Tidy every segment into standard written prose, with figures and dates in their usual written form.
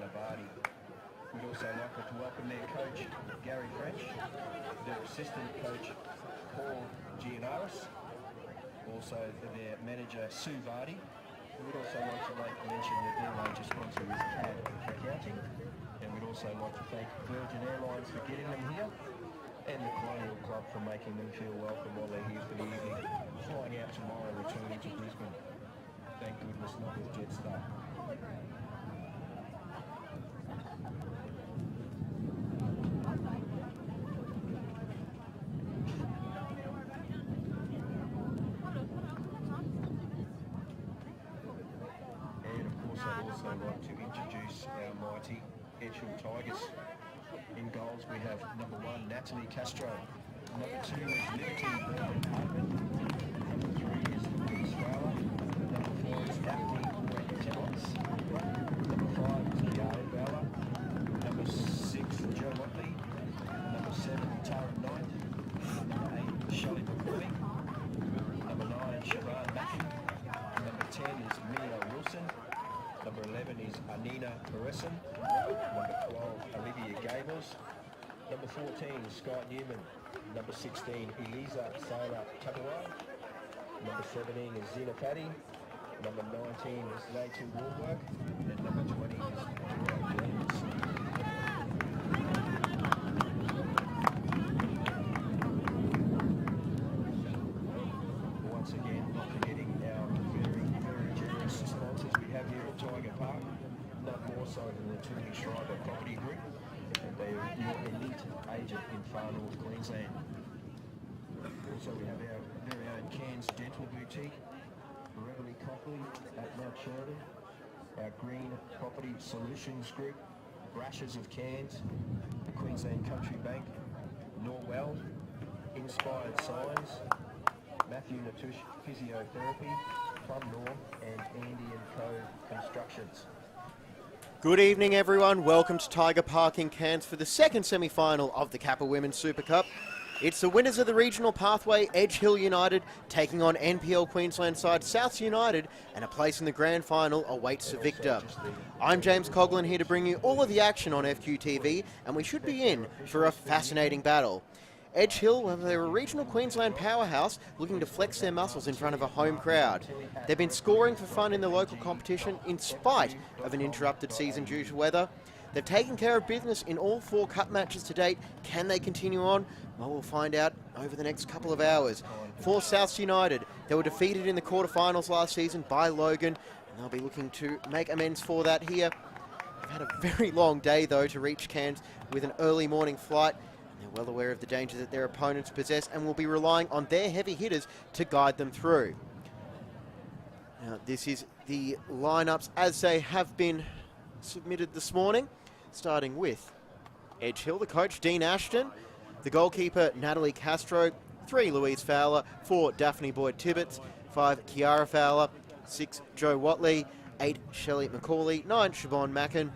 Diana Vardy. We'd also like to welcome their coach, Gary French, their assistant coach, Paul Gianaris, also their manager, Sue Vardy. We'd also like to make mention that their major sponsor is CAD Accounting, and we'd also like to thank Virgin Airlines for getting them here, and the Colonial Club for making them feel welcome while they're here for the evening, flying out tomorrow, returning to Brisbane. Thank goodness not with Jetstar. I'd also like to introduce our mighty Edge Hill Tigers. In goals we have number 1, Natalie Castro. Number 2 is Liberty Hartman. Number 3 is Louise Fowler. Number 4 is Daphne Tellons. Number 5 is Kiara Bella. Number 6, Joe Watley. Number 7, Tara Knight. Number 8, Shelley McCoy. Number 9, Siobhan Matthew. Number 10 is Mia Wilson. Number 11 is Anina Peresin. Number 12, Olivia Gables. Number 14 is Scott Newman. Number 16, Eliza Sarah Tabarai. Number 17 is Zina Faddy. Number 19 is Leighton Woolwork. And number 20 is Laura James. Once again, not forgetting our very generous sponsors we have here at Tiger Park, none more so than the Toonie Schreiber Property Group, and they are your elite agent in far north Queensland. Also we have our very own Cairns Dental Boutique, Beverly Copley at Mount Sheridan, our Green Property Solutions Group, Brashes of Cairns, the Queensland Country Bank, Norwell, Inspired Signs, Matthew Natush Physiotherapy, Plum North, and Andy & Co Constructions. Good evening, everyone. Welcome to Tiger Park in Cairns for the second semi-final of the Kappa Women's Super Cup. It's the winners of the regional pathway, Edge Hill United, taking on NPL Queensland side Souths United, and a place in the grand final awaits the victor. I'm James Coughlin, here to bring you all of the action on FQTV, and we should be in for a fascinating battle. Edge Hill, well, they're a regional Queensland powerhouse looking to flex their muscles in front of a home crowd. They've been scoring for fun in the local competition in spite of an interrupted season due to weather. They've taken care of business in all 4 cup matches to date. Can they continue on? Well, we'll find out over the next couple of hours. For Souths United, they were defeated in the quarterfinals last season by Logan, and they'll be looking to make amends for that here. They've had a very long day, though, to reach Cairns with an early morning flight. They're well aware of the danger that their opponents possess and will be relying on their heavy hitters to guide them through. Now, this is the lineups as they have been submitted this morning, starting with Edge Hill, the coach, Dean Ashton, the goalkeeper, Natalie Castro, 3, Louise Fowler, 4, Daphne Boyd-Tibbetts, 5, Kiara Fowler, 6, Joe Watley, 8, Shelley McCauley, 9, Siobhan Mackin,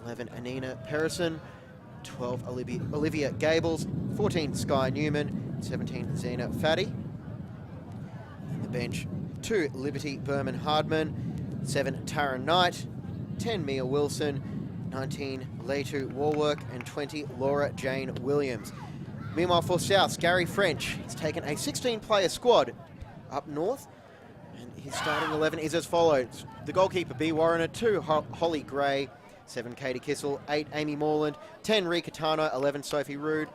11, Anina Perrison, 12, Olivia Gables, 14, Sky Newman, 17, Zena Faddy. And the bench, 2, Liberty Berman Hardman, 7, Tara Knight, 10, Mia Wilson, 19, Leitu Warwork, and 20, Laura Jane Williams. Meanwhile, for South, Gary French has taken a 16-player squad up north, and his starting 11 is as follows. The goalkeeper, B. Warrener, 2, Holly Gray, 7, Katie Kissel, 8, Amy Morland, 10, Rika Tano, 11, Sophie Rude,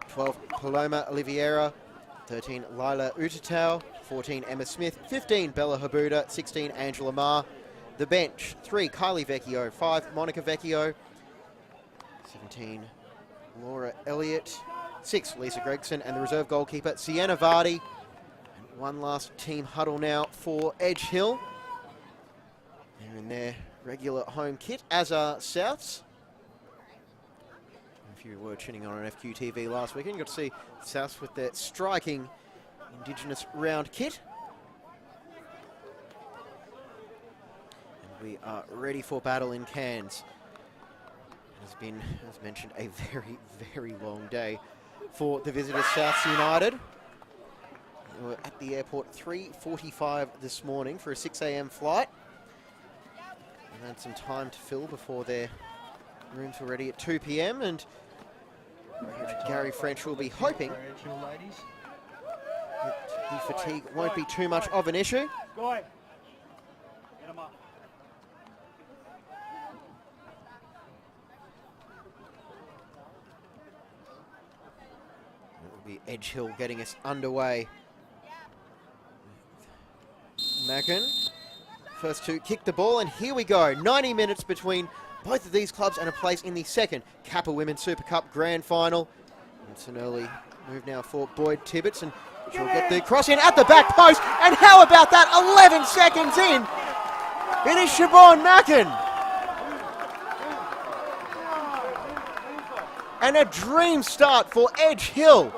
12, Paloma Oliveira, 13, Lila Utatau, 14, Emma Smith, 15, Bella Habuda, 16, Angela Ma. The bench, 3, Kylie Vecchio, 5, Monica Vecchio, 17, Laura Elliott, 6, Lisa Gregson, and the reserve goalkeeper, Sienna Vardy. And one last team huddle now for Edge Hill. They're in their regular home kit, as are Souths. If you were tuning on FQTV last weekend, you got to see Souths with their striking Indigenous round kit. And we are ready for battle in Cairns. It has been, as mentioned, a very long day for the visitors, Souths United. They were at the airport 3:45 this morning for a 6 a.m. flight. And had some time to fill before their rooms were ready at 2 p.m. and Gary French will be hoping that the fatigue won't be too much of an issue. Be Edge Hill getting us underway. Mackin, first to kick the ball, and here we go. 90 minutes between both of these clubs and a place in the second Kappa Women's Super Cup Grand Final. It's an early move now for Boyd Tibbetts, and she'll get the cross in at the back post. And how about that? 11 seconds in, it is Siobhan Mackin. And a dream start for Edge Hill.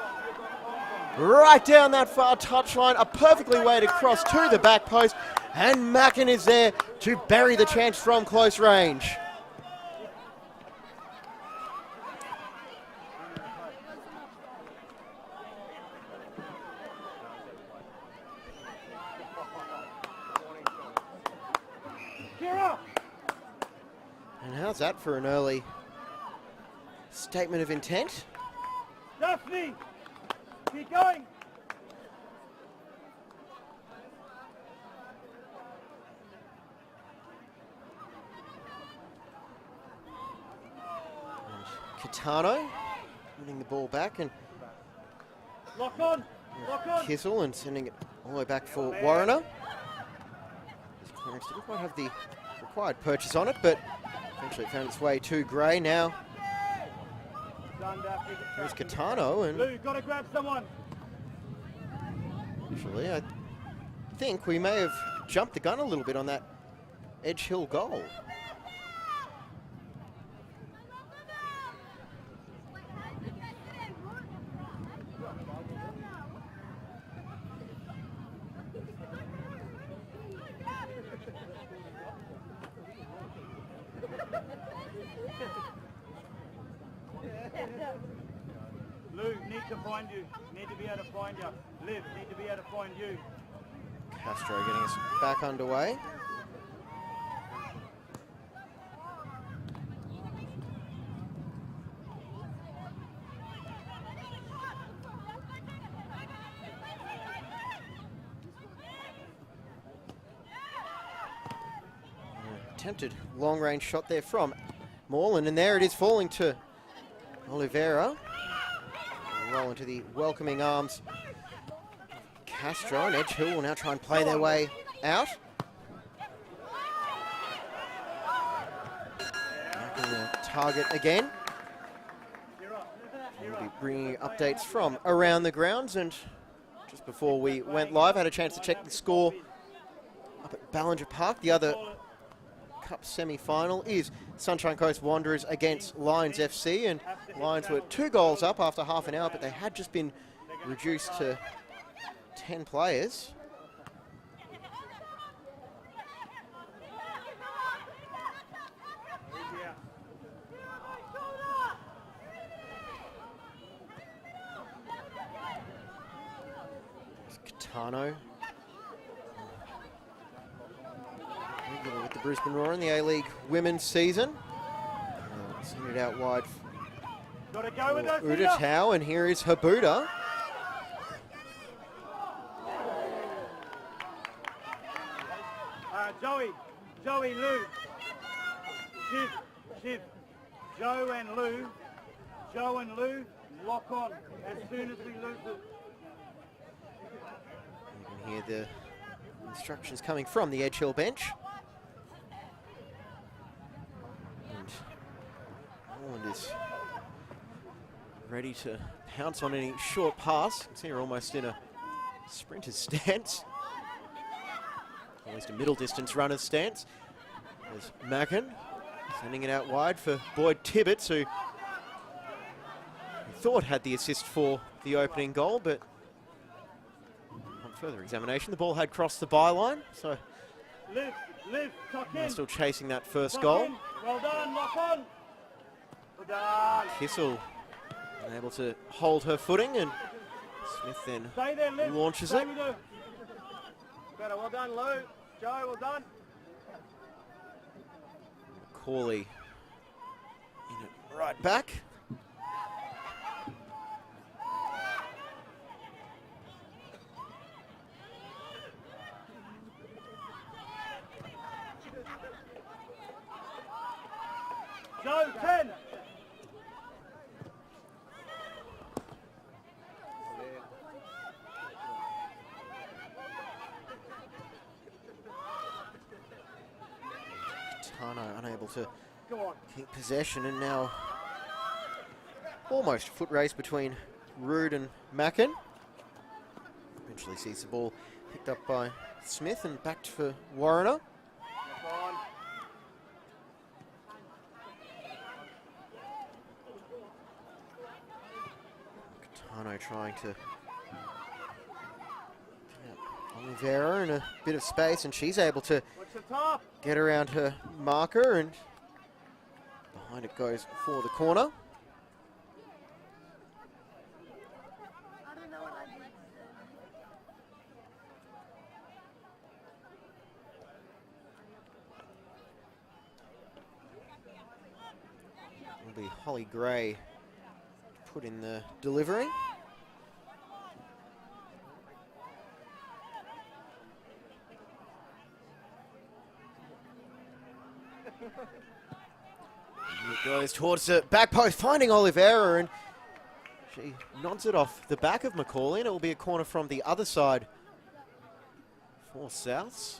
Right down that far touchline, a perfectly weighted cross to the back post, and Mackin is there to bury the chance from close range. And how's that for an early statement of intent? Daphne! Keep going! Catano winning the ball back, and Lock on! Lock on! Kissel and sending it all the way back for Warrener. His clearance didn't quite have the required purchase on it, but eventually it found its way to Gray. Now here's Catano, and Lou, gotta grab someone. actually I think we may have jumped the gun a little bit on that Edge Hill goal. Lou, need to find you. Need to be able to find you. Liv, need to be able to find you. Castro getting us back underway. Attempted long-range shot there from Morland, and there it is falling to Oliveira. Roll into the welcoming arms. Castro and Edge Hill will now try and play their way out. Back in the target again. We'll be bringing you updates from around the grounds, and just before we went live, I had a chance to check the score up at Ballinger Park. The other Cup semi-final is Sunshine Coast Wanderers against Lions FC, and Lions were 2 goals up after half an hour, but they had just been reduced to 10 players. Catano with the Brisbane Roar in the A-League women's season. Send it out wide for Udatau, and here is Habuda. Joey, Lou. Shiv. Joe and Lou, lock on as soon as we lose it. You can hear the instructions coming from the Edge Hill bench. And Holland is ready to pounce on any short pass. You can see her almost in a sprinter's stance. At least a middle distance runner's stance. There's Mackin sending it out wide for Boyd Tibbetts, who thought had the assist for the opening goal, but on further examination, the ball had crossed the byline, so Liv, tuck in. still chasing that first Lock goal. in. Well done, lock on. Well done. Kissel able to hold her footing, and Smith then Stay there, Liv. launches Stay it. with her. Better, well done, Lou. Joe, well done. Macaulay in it right back. Joe, 10. Tano unable to Go on. keep possession, and now almost foot race between Rood and Mackin. Eventually sees the ball picked up by Smith and back for Warrener. Go on. Tano trying to get Oliveira in a bit of space, and she's able to Watch the top. get around her marker, and behind it goes for the corner. Will be Holly Gray to put in the delivery. He goes towards the back post, finding Oliveira, and she nods it off the back of Macaulay, and it will be a corner from the other side for Souths.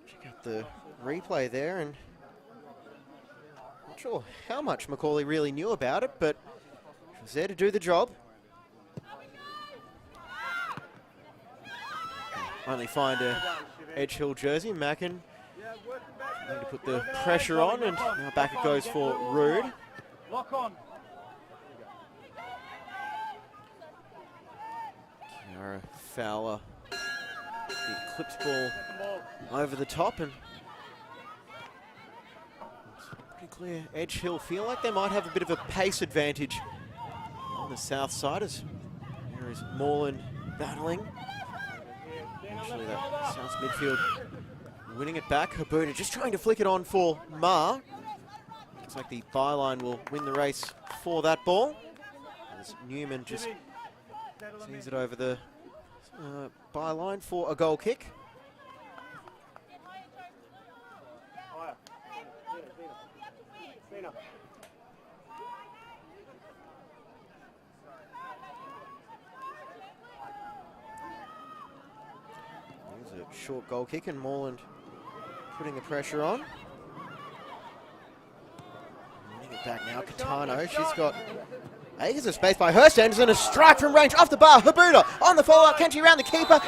Check out the replay there, and not sure how much Macaulay really knew about it, but she was there to do the job. Only find a Edge Hill jersey. Mackin going to put the pressure on, and now back it goes for Rood. Lock on. Kiara Fowler, the clipped ball over the top, and it's pretty clear Edge Hill feel like they might have a bit of a pace advantage on the south side, as there is Moreland battling. Actually, that South midfield winning it back. Habuda just trying to flick it on for Ma. Looks like the byline will win the race for that ball, as Newman just sees it over the byline for a goal kick. There's a short goal kick, and Moreland putting the pressure on. Winning it back now, Katano. She's got acres of space by Hurst Anderson. A strike from range off the bar. Habuda on the follow-up. Can she round the keeper?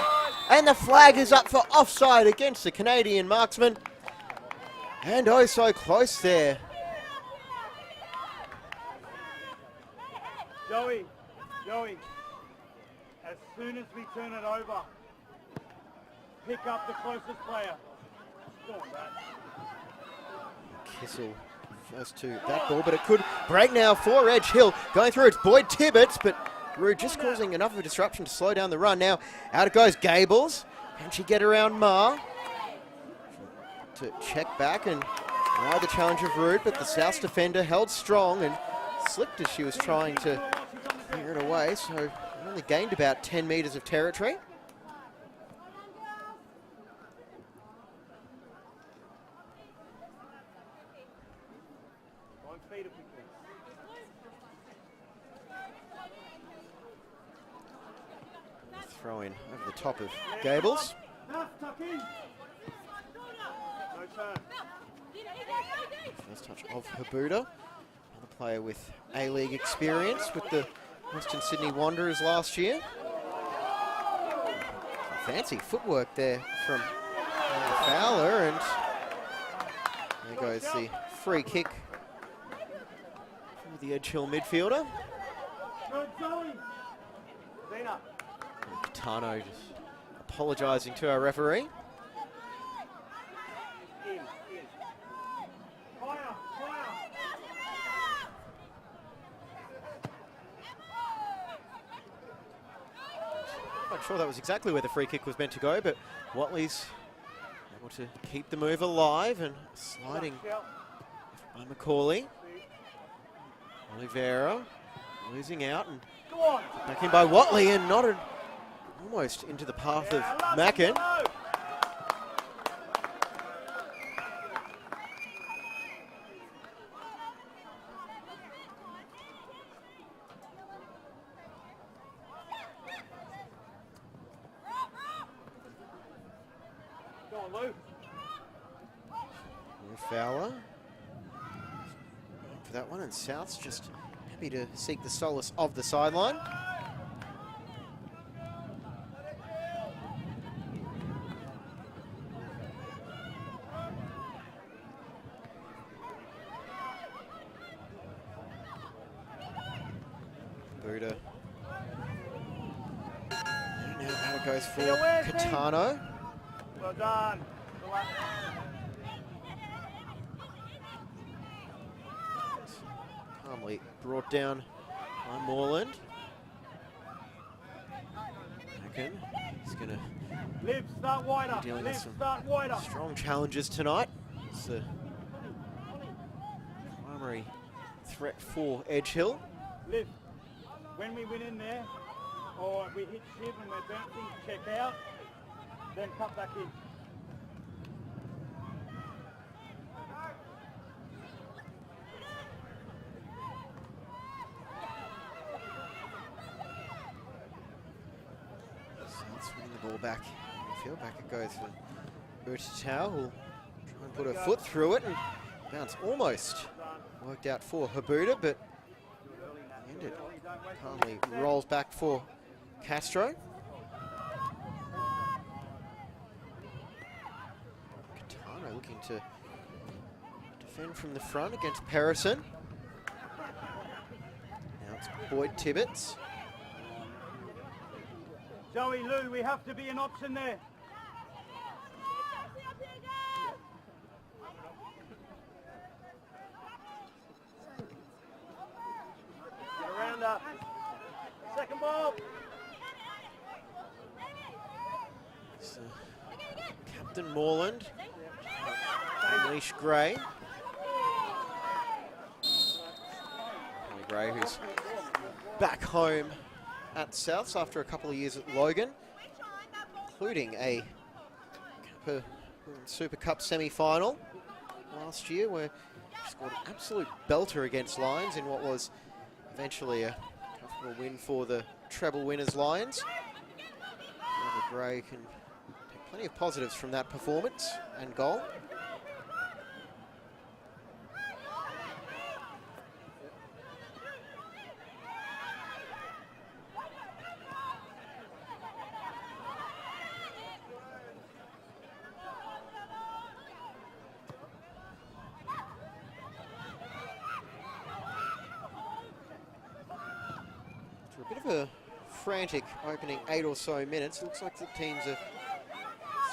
And the flag is up for offside against the Canadian marksman. And oh, so close there. Joey, as soon as we turn it over, pick up the closest player. Go on, Brad. Kissel first to that ball, but it could break now for Edge Hill. Going through, it's Boyd Tibbetts, but Rood just causing enough of a disruption to slow down the run. Now out it goes Gables. Can she get around Ma? To check back and ride the challenge of Rood, but the South's defender held strong and slipped as she was trying to clear it away, so only gained about 10 metres of territory. Throw in over the top of Gables. First touch of Habuda, another player with A-League experience with the Western Sydney Wanderers last year. Fancy footwork there from Fowler, and there goes the free kick for the Edge Hill midfielder. Katano just apologising to our referee. Not sure that was exactly where the free kick was meant to go, but Watley's able to keep the move alive and sliding by Macaulay. Oliveira losing out and back in by Watley and knotted almost into the path of Mackin. Fowler for that one, and South's just happy to seek the solace of the sideline. Buddha. And now out it goes for Catano. Well done. Calmly brought down by Moreland. Again, he's going to wider. dealing with some Wider. strong challenges tonight. It's the primary threat for Edge Hill. Liv, when we went in there, or we hit shiv and we're bouncing, check out, then cut back in. Swinging the ball back in the field. Back it goes for Urtatau, who'll try and put her foot through it and bounce almost worked out for Habuda, but in the end it calmly rolls back for Castro. Catano looking to defend from the front against Perrison. Now it's Boyd Tibbetts. Joey, Lou, we have to be an option there. Get around up. Second ball. So, Captain Moreland, Unleash Gray. Gray, who's back home at Souths after a couple of years at Logan, including a Kappa Super Cup semi-final last year where she scored an absolute belter against Lions in what was eventually a comfortable win for the treble winners Lions. However, Gray can take plenty of positives from that performance and goal. A bit of a frantic opening 8 or so minutes. Looks like the teams are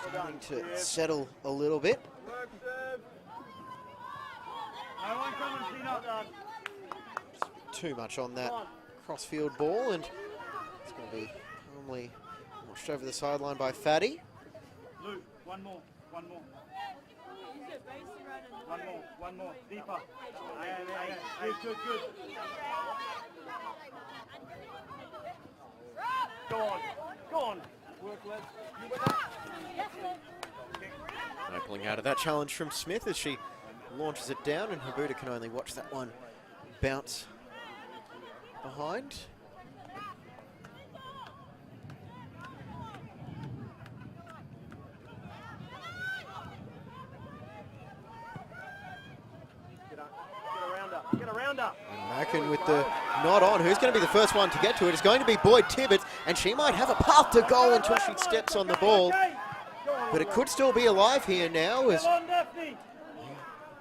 starting to settle a little bit. Too much on that cross-field ball, and it's going to be calmly washed over the sideline by Fatty. Luke, one more. One more, deeper. Good. Go on. Work, lads. You with that? No pulling out of that challenge from Smith as she launches it down, and Habuda can only watch that one bounce behind. Get around her. And Mackin with the nod on. Who's going to be the first one to get to it? It's going to be Boyd Tibbetts, and she might have a path to goal until she steps on the ball. But it could still be alive here now as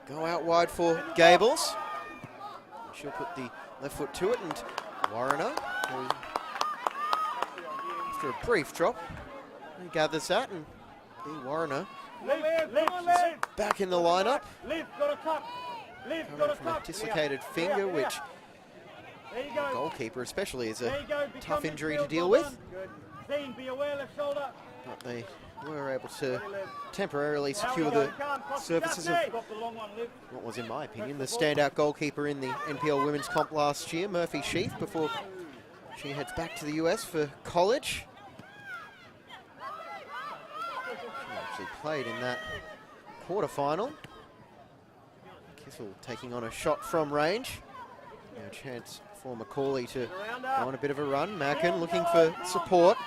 go out wide for Gables. She'll put the left foot to it, and Warrener, who, after a brief drop, he gathers that, and B. Warrener back in the lineup. Coming from a dislocated finger, which the goalkeeper especially is a tough injury to deal with. Dean, be aware, left shoulder. but they were able to temporarily secure the services of what was, in my opinion, the standout goalkeeper in the NPL Women's Comp last year, Murphy Sheath, before she heads back to the US for college. She actually played in that quarterfinal. Kissel taking on a shot from range. Now a chance for Macaulay to go on a bit of a run. Mackin looking for support.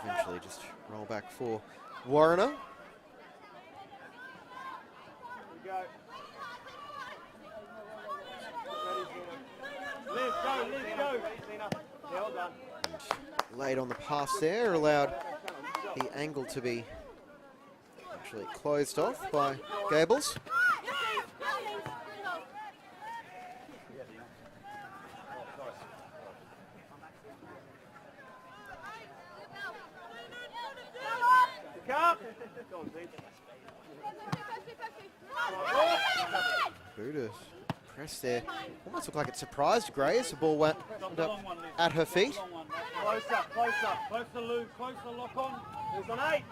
Eventually just roll back for Warrener. Late on the pass there, allowed the angle to be actually closed off by Gables. Buddha press there. Almost looked like it surprised Gray as the ball went up at her feet. Closer, closer, closer, Lou, closer, lock on. Who's on 8?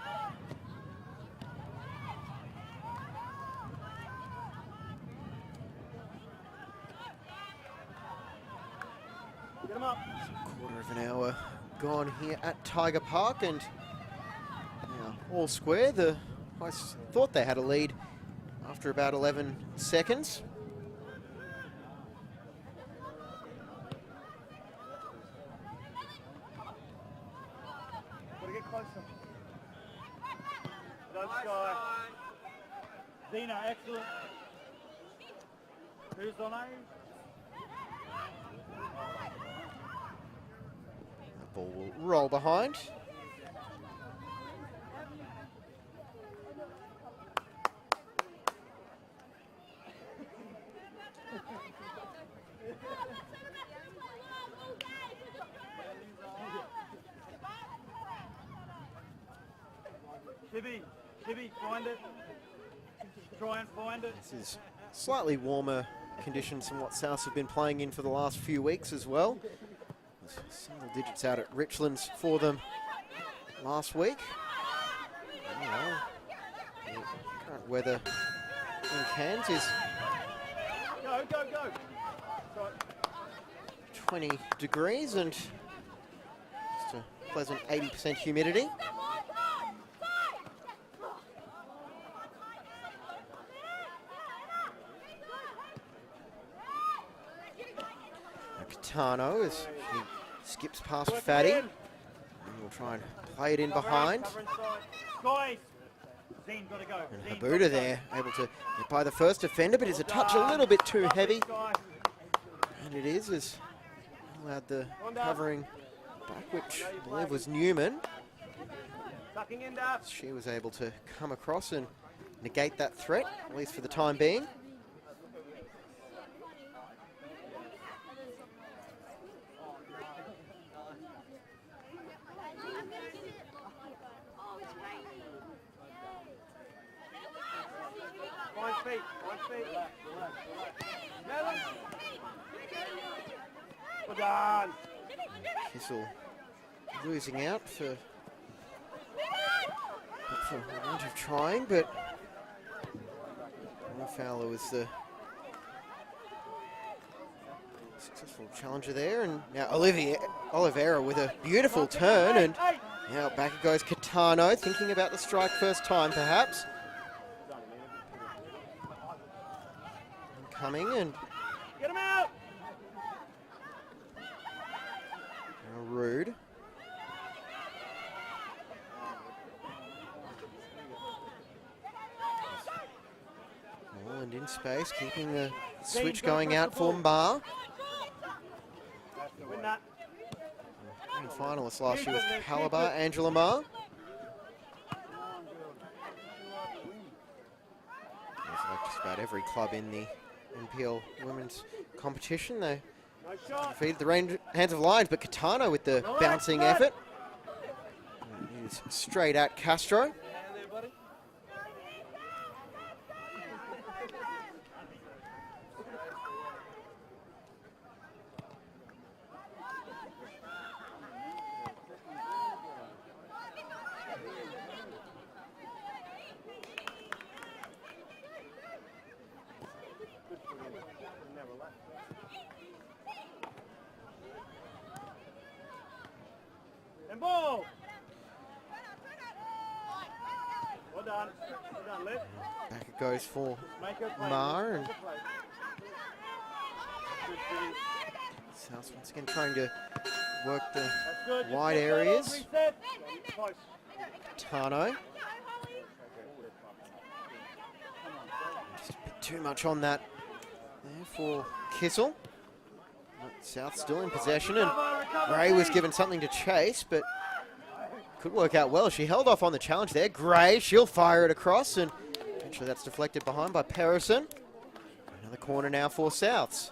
Get him up. Quarter of an hour gone here at Tiger Park, and now all square. The Ice thought they had a lead after about 11 seconds. Gotta get closer. Don't sky. Zena, excellent. Who's on 8? The ball will roll behind. Shibby, find it. Try and find it. This is slightly warmer conditions than what Souths have been playing in for the last few weeks as well. Single digits out at Richlands for them last week. Well, the current weather in Cairns is Go. 20 degrees and just a pleasant 80% humidity. Catano as she skips past Fatty. And we'll try and play it in behind. And Habuda there, able to get by the first defender, but is a touch a little bit too heavy. And it is, as allowed the covering back, which I believe was Newman. She was able to come across and negate that threat, at least for the time being. Kissel losing out for want of trying, but Fowler was the successful challenger there, and now Oliveira with a beautiful turn, and now back it goes Catano, thinking about the strike first time perhaps. Coming and get him out. Rude. Moreland in space, keeping the switch going out for Mbar. And finalist last year was Calabar, Angela Marr. Like just about every club in the NPL women's competition, they defeated the Hands of Lions, but Catano with the bouncing effort. He's straight at Castro. And ball. Well done. Well done, Liv. Back it goes for Make her play. Mar, and Make her play. Good finish. South once again trying to work the That's good. wide Just get areas. reset. Close. Tano. Just a bit too much on that there for Kissel. South still in possession, and Gray was given something to chase, but could work out well. She held off on the challenge there. Gray, she'll fire it across, and eventually that's deflected behind by Perrison. Another corner now for Souths.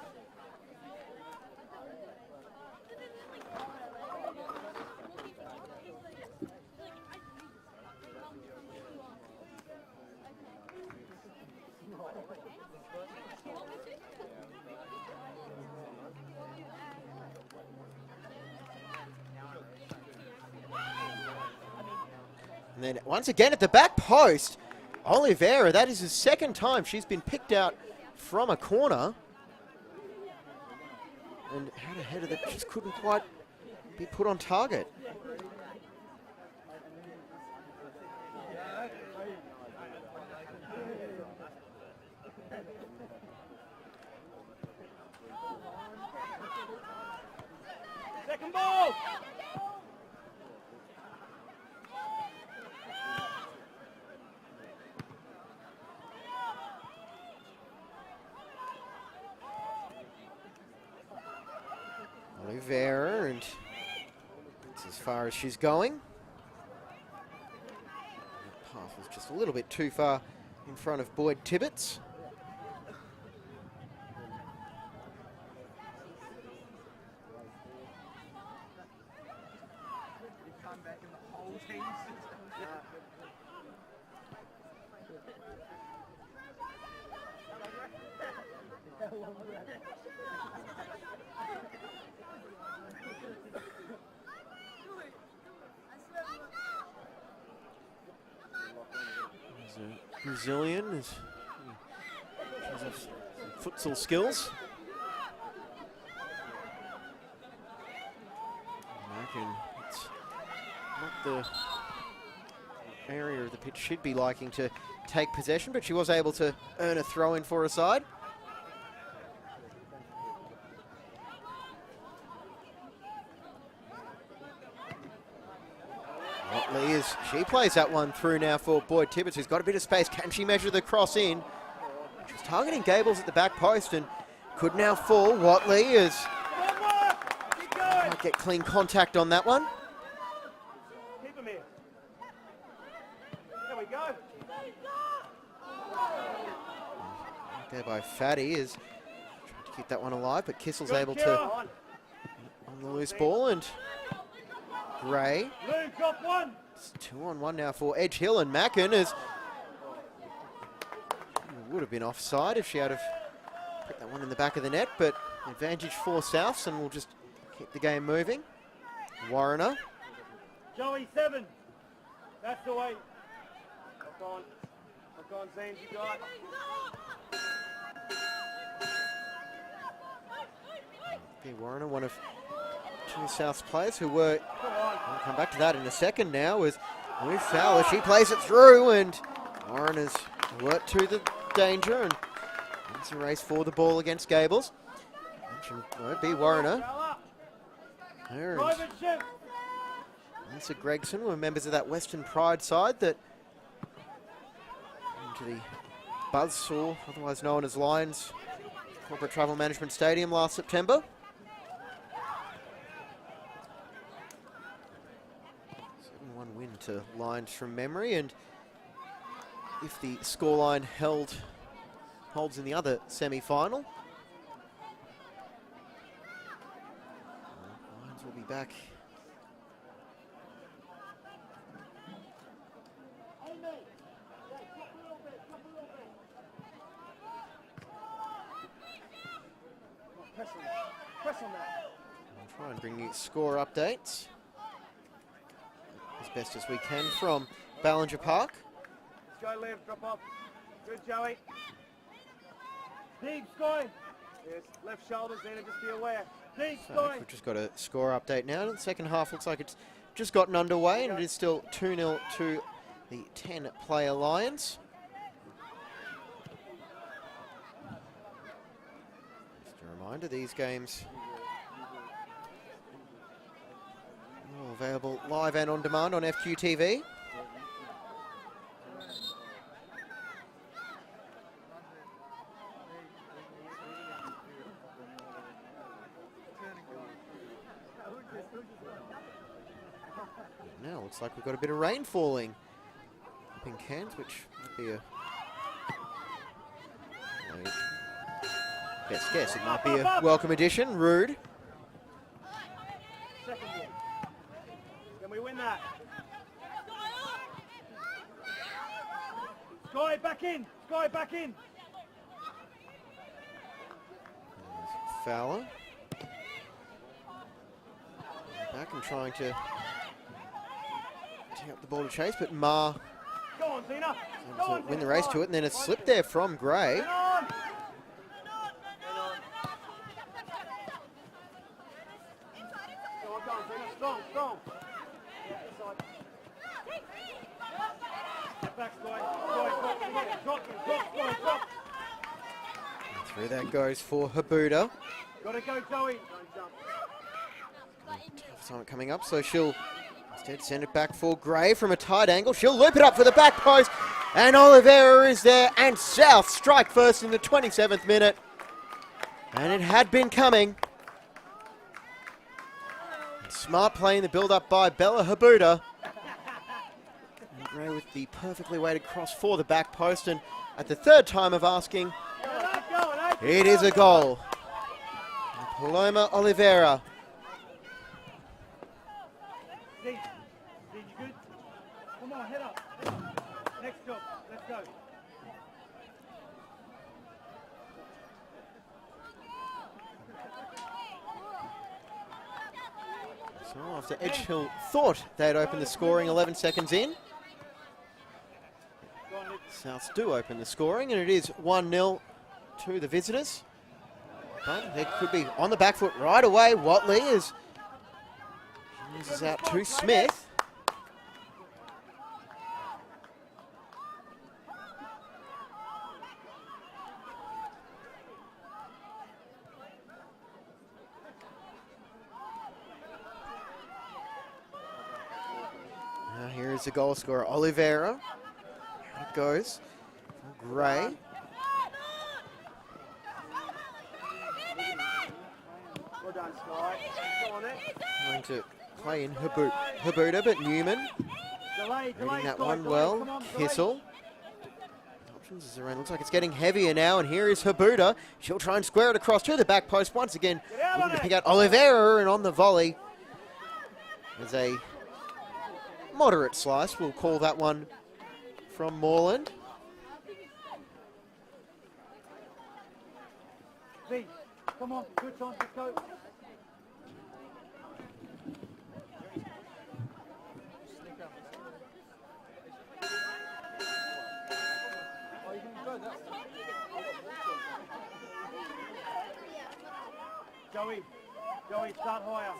And then once again at the back post, Oliveira, that is the second time she's been picked out from a corner. And had a header that just couldn't quite be put on target. Second ball. Oliveira, and that's as far as she's going. That pass was just a little bit too far in front of Boyd Tibbetts. Brazilian is some futsal skills. I reckon it's not the area of the pitch she'd be liking to take possession, but she was able to earn a throw in for her side. Watley, as she plays that one through now for Boyd Tibbetts, who's got a bit of space. Can she measure the cross in? She was targeting Gables at the back post and could now fall. Watley is might get clean contact on that one. Keep him here. There we go. There by Fatty is trying to keep that one alive, but Kissel's Good able kill. to on the loose ball, and Gray. Lou, drop one. It's 2-on-1 now for Edge Hill, and Mackin is would have been offside if she had have put that one in the back of the net, but advantage for Souths, and we'll just keep the game moving. Warrener. Joey, 7. That's the way. Look on, Zanes, you got. Warrener, one of two Souths players who were, I'll come back to that in a second now, with Fowler. She plays it through, and Warrener's worked to the danger, and it's a race for the ball against Gables. Won't be Warrener. Her and Lisa Gregson were members of that Western Pride side that into the Buzzsaw, otherwise known as Lions Corporate Travel Management Stadium last September. 7-1 win to Lions from memory, and if the scoreline holds in the other semi-final, Lions will be back. Press on that. I'll try and bring you score updates as best as we can from Ballinger Park. Let's go, Liv, drop off. Good, Joey. Deep, Sky. Yes, left shoulder, Zena, just be aware. Deep, So Sky. we've just got a score update now. The second half looks like it's just gotten underway, and it is still 2-0 to the 10-player Lions. Just a reminder, these games are all available live and on demand on FQTV. Now looks like we've got a bit of rain falling up in Cairns, which might be a... Guess it might be a welcome addition. Rude. Second one. Can we win that? Sky back in. Sky back in. Fowler. Back and trying to take up the ball to chase, but Ma Go on, Zena. able to win the race to it, and then a slip there from Gray. Get on. Go on, Zena. Strong, strong. Yeah, inside. Get back, Sky. Sky, drop. And through that goes for Habuda. Gotta go, Joey. Don't jump. Tough time coming up, so she'll instead send it back for Gray from a tight angle. She'll loop it up for the back post, and Oliveira is there, and South strike first in the 27th minute. And it had been coming. Smart play in the build-up by Bella Habuda. And Gray with the perfectly weighted cross for the back post, and at the third time of asking, it is a goal. And Paloma Oliveira. Did you good? Come on, head up. Next job. Let's go. So after Edge Hill thought they'd open the scoring 11 seconds in, Souths do open the scoring, and it is 1-0 to the visitors. But it could be on the back foot right away. Watley is uses out to Smith. Now here is the goal scorer, Oliveira. Here it goes. Gray. Well done, Sky. Go on, Trying to play in Habuda, but Newman reading that one well. Kissel. Options is around. Looks like it's getting heavier now, and here is Habuda. She'll try and square it across to the back post once again. Looking to pick out Oliveira, and on the volley is a moderate slice. We'll call that one from Moreland. Z, come on, good time, let's go. Joey, start higher.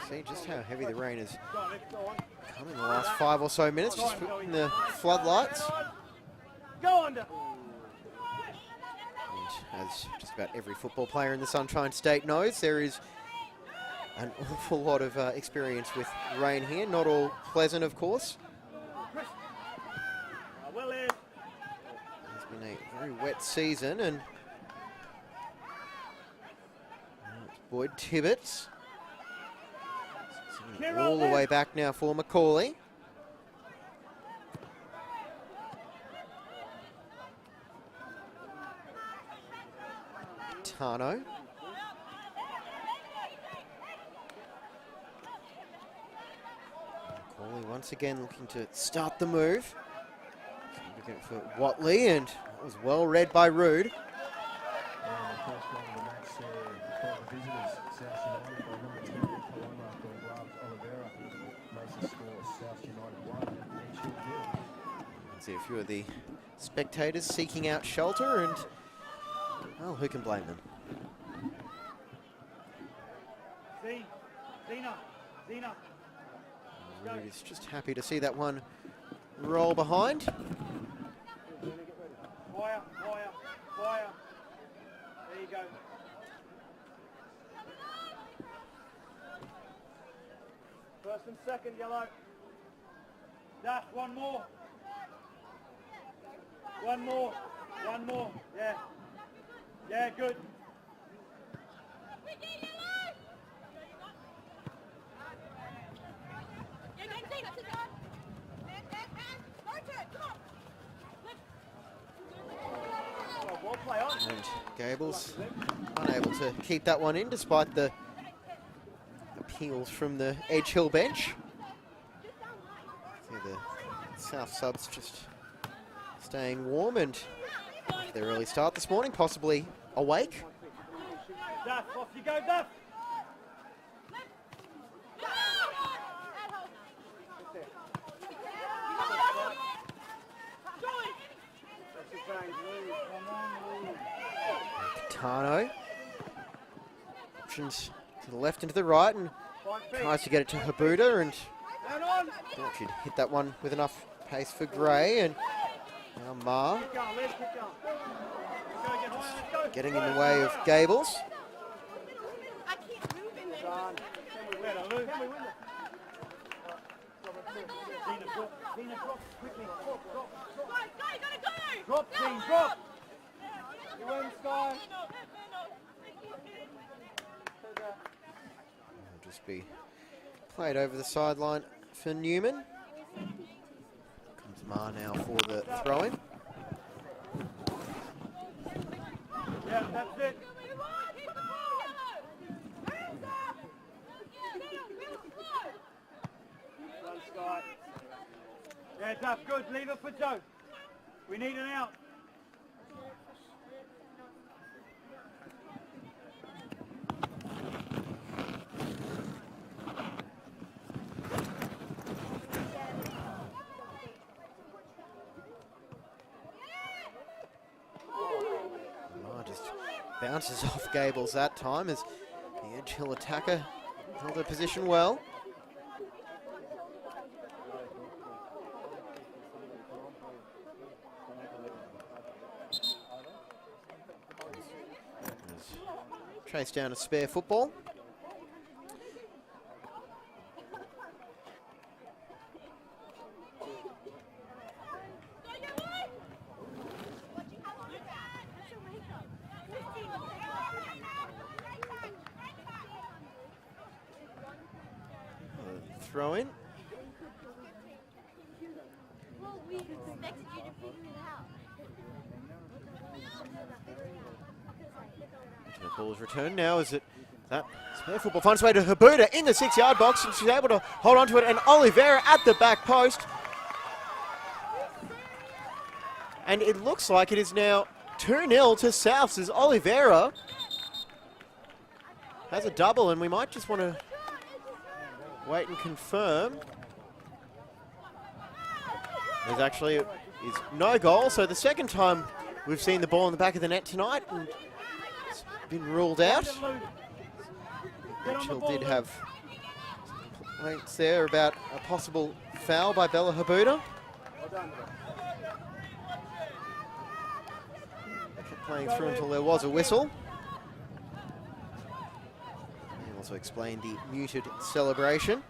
See just how heavy the rain has come in the last 5 or so minutes, just putting the floodlights. Go under. And as just about every football player in the Sunshine State knows, there is an awful lot of experience with rain here. Not all pleasant, of course. It's been a very wet season, and it's Boyd Tibbetts. All the way back now for Macaulay. Tano. Macaulay once again looking to start the move. Looking for Watley, and it was well read by Rood. And the first one of the match for the visitors, South United by number 10, Paloma Oliveira makes the score South United 1 and Edge Hill 0. See a few of the spectators seeking out shelter, and well, who can blame them? Zena. Rood is just happy to see that one roll behind. Fire. There you go. First and second, yellow. Dash, one more. Yeah. Yeah, good. And Gables unable to keep that one in despite the appeals from the Edge Hill bench. See the South subs just staying warm and their early start this morning, possibly awake. Duff, off you go, Duff. Tano options to the left and to the right and tries to get it to Habuda, and thought she'd hit that one with enough pace for Gray, and now Ma getting in the way of Gables. Drop. You win, Sky. It'll just be played over the sideline for Newman. Comes Ma now for the throw-in. Yeah, that's it. Run, Sky. Yeah, Duff, good. Leave it for Joe. We need an out. Just bounces off Gables that time as the Edge Hill attacker held her position well. Chased down a spare football. Throw in. The ball is returned now. Is it that spare football finds way to Habuda in the 6-yard box, and she's able to hold on to it, and Oliveira at the back post. And it looks like it is now 2-0 to Souths as Oliveira has a double, and we might just want to wait and confirm. There's actually is no goal, so the second time we've seen the ball in the back of the net tonight, and it's been ruled out. Mitchell did have complaints there about a possible foul by Bella Habuda. Kept playing through until there was a whistle. And also explained the muted celebration.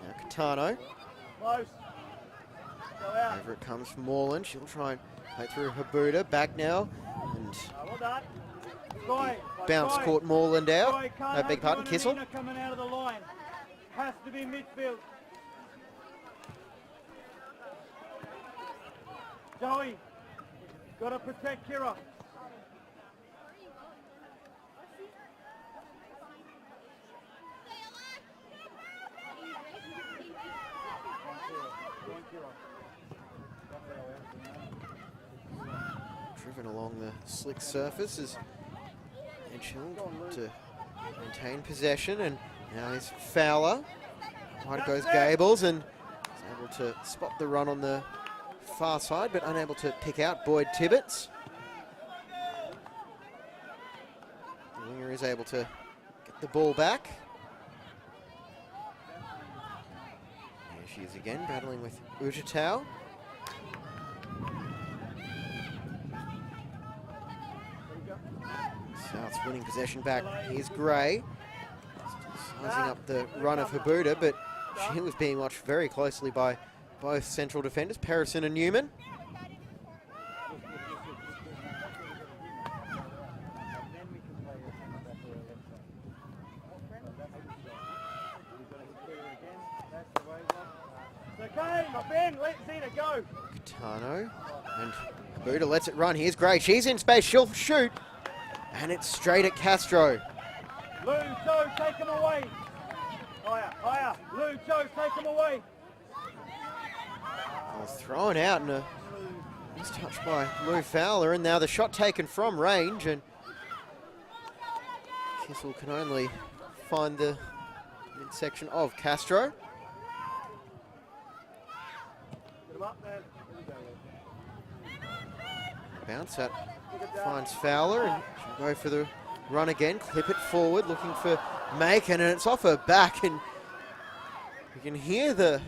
Now Catano. Over it comes from Moreland. She'll try and play through Habuda. Back now. And bounce caught Moreland out. No, beg pardon, Kissel. Coming out of the line. Has to be midfield. Joey, got to protect Kira. along the slick surface as Edgehill to maintain possession, and now is Fowler. Wide goes Gables, and is able to spot the run on the far side, but unable to pick out Boyd Tibbetts. The winger is able to get the ball back. Here she is again, battling with Ujatau. South's winning possession back. Here's Gray. Sizing up the run of Habuda, but she was being watched very closely by both central defenders, Parison and Newman. Okay, my Ben, let's see it go. Katano and Habuda lets it run. Here's Gray. She's in space. She'll shoot. And it's straight at Castro. Lou Cho, take him away. Higher, higher. Lou Cho, take him away. Was thrown out and a mistouch by Lou Fowler, and now the shot taken from range, and Kissel can only find the midsection of Castro. Get him up there. Bounce that finds Fowler, and she'll go for the run again, clip it forward, looking for Macon, and it's off her back, and you can hear the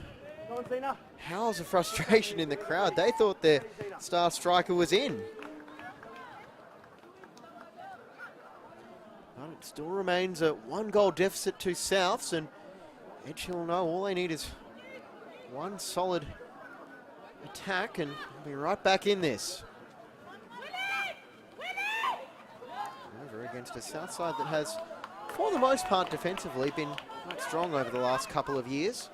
howls of frustration in the crowd. They thought their star striker was in. But it still remains a 1-goal deficit to Souths, and Edgehill know all they need is one solid attack, and they'll be right back in this. Over against a South side that has, for the most part defensively, been quite strong over the last couple of years.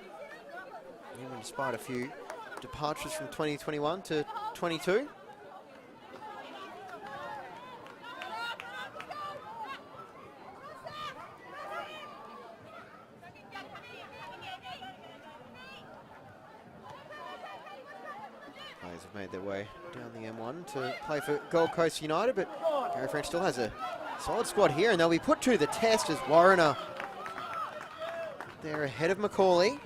Even despite a few departures from 2021 to 22. Players have made their way down the M1 to play for Gold Coast United, but Gary French still has a solid squad here, and they'll be put to the test as Warrener, they're ahead of Macaulay.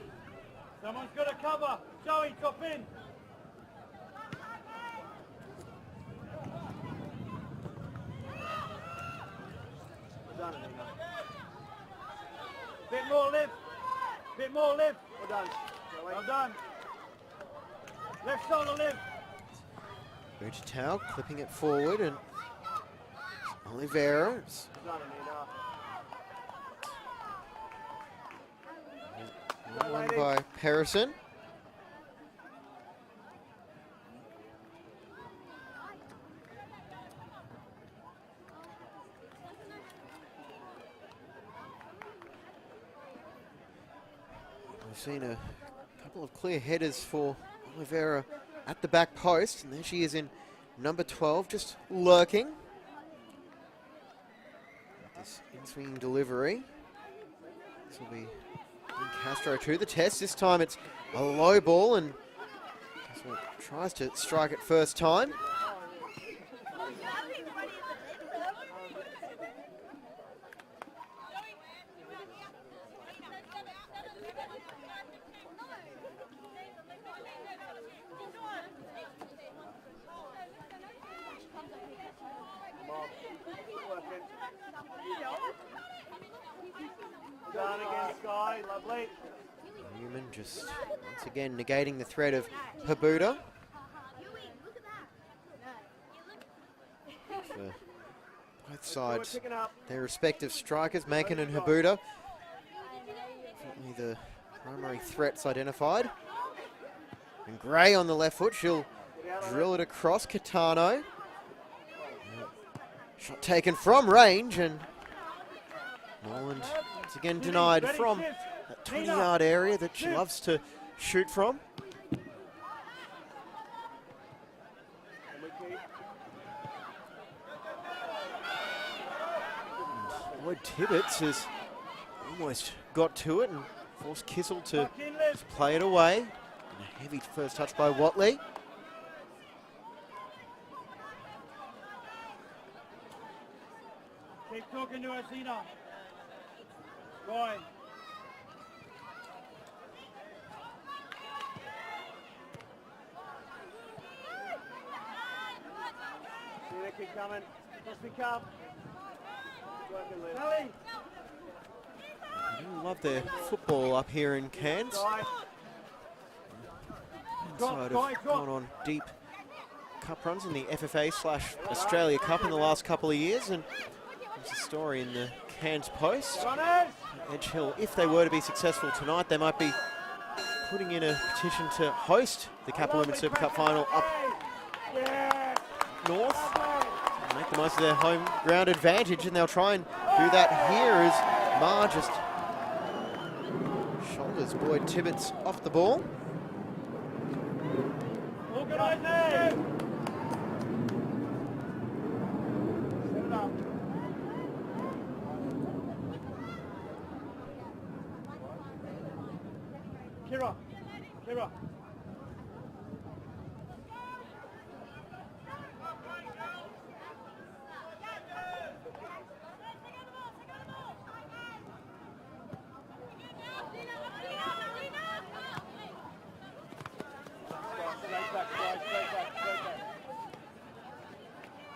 Someone's got to cover. Joey, top in. Bit more lift. Bit more lift. Well done. Well done. Left shoulder lift. Ujatau clipping it forward, and Oliveira. One by Parison. We've seen a couple of clear headers for Oliveira at the back post, and there she is in number 12, just lurking. This in-swinging delivery. This will be Castro to the test. This time it's a low ball, and Castro tries to strike it first time. Done again, Sky. Lovely. Newman just once again negating the threat of Habuda. For both sides, their respective strikers, Macon and Habuda. Definitely the primary threats identified. And Gray on the left foot, she'll drill it across Katano. Shot taken from range, and Norland once again denied from that 20-yard area that she loves to shoot from. Boyd Tibbetts has almost got to it and forced Kissel to just play it away. And a heavy first touch by Watley. talking to us, Ina. Right. See the kick coming. Just pick up. Ellie. I love their football up here in Cairns. Side of gone on deep cup runs in the FFA/Australia Cup in the last couple of years, and there's a story in the Cairns Post. Edge Hill, if they were to be successful tonight, they might be putting in a petition to host the Kappa Women's Super Cup final up north. Make the most of their home ground advantage, and they'll try and do that here as Ma just shoulders Boyd Tibbetts off the ball. Organise it! Set it up. Kira. Kira.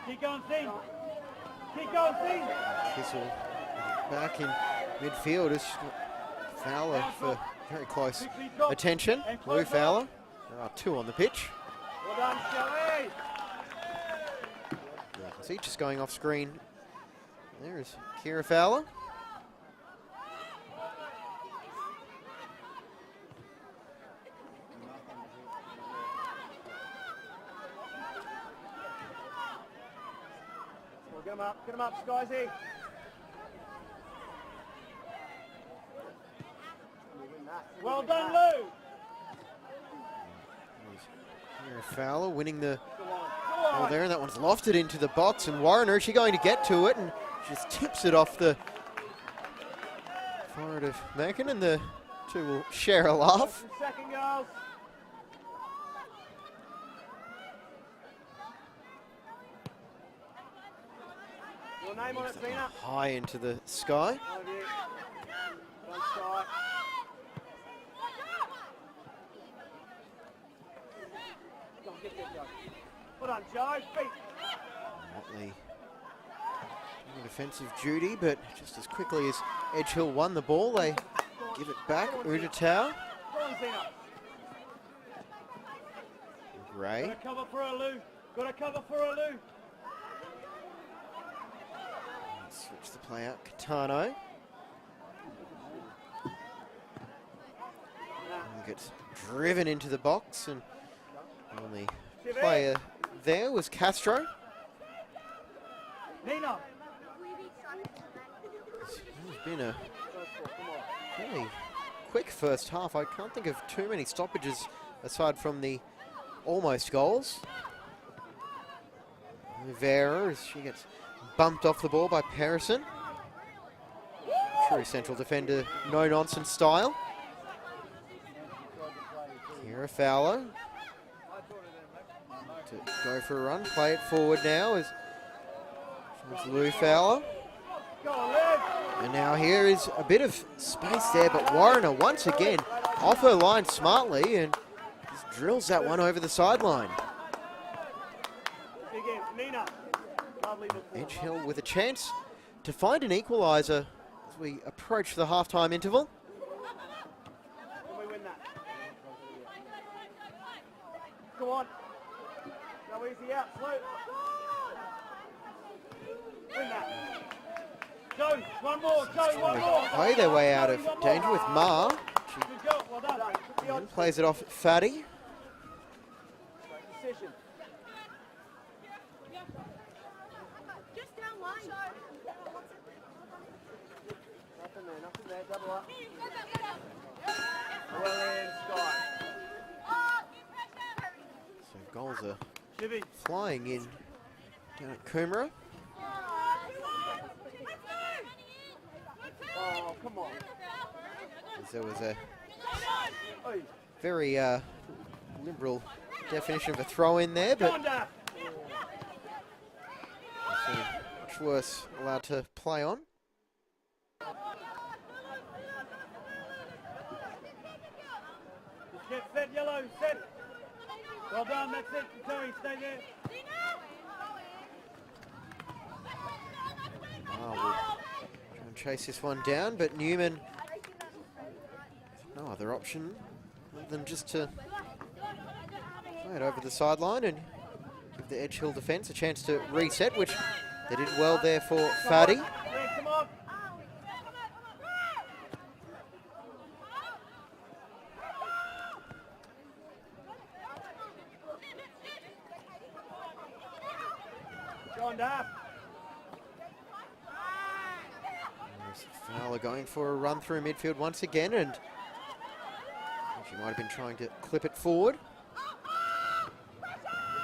Keep going, Sing. Keep going, Sing. Kissel back in midfield as Fowler for very close attention. Lou Fowler. There are two on the pitch. Well done, Shelley. See, just going off screen. There is Kira Fowler. Get him up, Skysy. Well done, Lou. Kira Fowler winning the ball there, and that one's lofted into the box, and Warrener, is she going to get to it, and just tips it off the forward of Mackin, and the two will share a laugh. Second girls. Your name on it, Tina. High into the sky. Well done, Joe. Feet. Motley doing defensive duty, but just as quickly as Edge Hill won the ball, they give it back. Udatau. Go on, Tina. Gray. Got a cover for her, Lou. Got a cover for her, Lou. Switch the play out. Catano. Gets driven into the box, and the only player there was Castro. Nina. It's been a really quick first half. I can't think of too many stoppages aside from the almost goals. Rivera, as she gets bumped off the ball by Perrison. True central defender, no nonsense style. Kira Fowler to go for a run, play it forward now as Lou Fowler. And now here is a bit of space there, but Warrener once again off her line smartly and just drills that one over the sideline. Edge Hill with a chance to find an equaliser as we approach the halftime interval. Can we win that? Go on. Go easy out, slow. Win that. Joe, one more, Joe, one more. Play their way out of danger with Ma. She Well done. then plays it off Fatty. Decision. Nothing there, double up. Well in, Sky. So goals are Chivy. flying in down at Coomera. Oh, come on. As there was a Oi. very liberal definition of a throw in there, but Conda. Ashworth allowed to play on. Just get set, yellow, set. Well done, that's it. Terry, stay there. We'll try and chase this one down, but Newman, no other option other than just to play it over the sideline and give the Edge Hill defence a chance to reset, which they did well there for Faddy. Yeah, come on. John Daff. Fowler going for a run through midfield once again, and she might have been trying to clip it forward.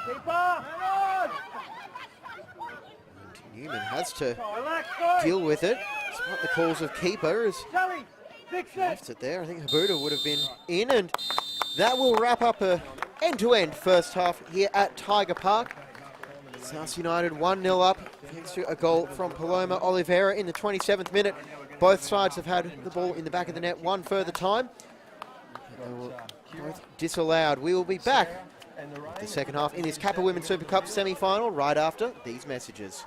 Keeper, hang on. And Newman has to Relax, boy. deal with it, despite the calls of keeper, as Sally, fix she it. left it there. I think Habuda would have been in, and that will wrap up a end-to-end first half here at Tiger Park. South United 1-0 up, thanks to a goal from Paloma Oliveira in the 27th minute. Both sides have had the ball in the back of the net one further time. They were both disallowed. We will be back with the second half in this Kappa Women's Super Cup semi-final right after these messages.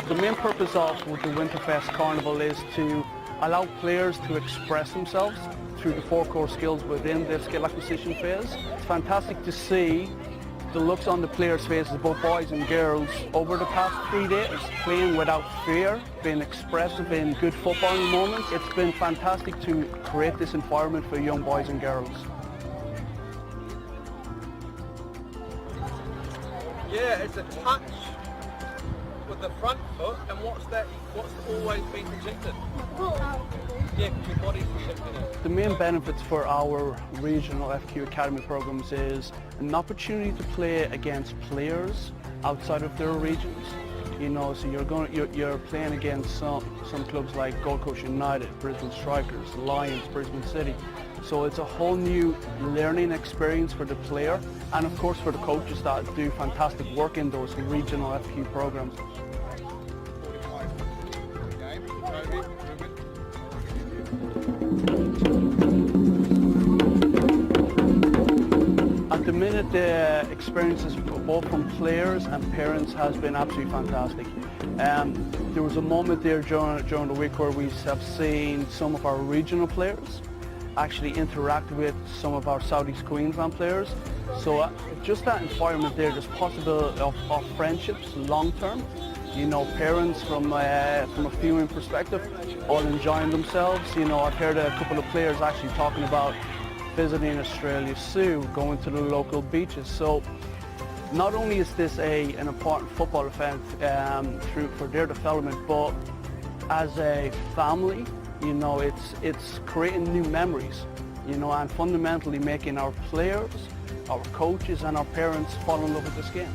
The main purpose of the Winterfest Carnival is to allow players to express themselves through the four core skills within the skill acquisition phase. It's fantastic to see the looks on the players' faces, both boys and girls, over the past 3 days, playing without fear, being expressive in good footballing moments. It's been fantastic to create this environment for young boys and girls. Yeah, it's a touch with the front foot, and what's always been rejected? Yeah, your body's rejecting it. The main benefits for our regional FQ Academy programs is an opportunity to play against players outside of their regions. You know, so you're playing against some clubs like Gold Coast United, Brisbane Strikers, Lions, Brisbane City. So it's a whole new learning experience for the player, and of course for the coaches that do fantastic work in those regional FQ programs. At the minute, the experiences both from players and parents has been absolutely fantastic. There was a moment there during the week where we have seen some of our regional players actually interact with some of our Southeast Queensland players. So just that environment there, there's possibility of friendships long term. You know, parents from a viewing perspective, all enjoying themselves. You know, I've heard a couple of players actually talking about visiting Australia Zoo, going to the local beaches. So not only is this an important football event for their development, but as a family, you know, it's creating new memories, you know, and fundamentally making our players, our coaches and our parents fall in love with this game.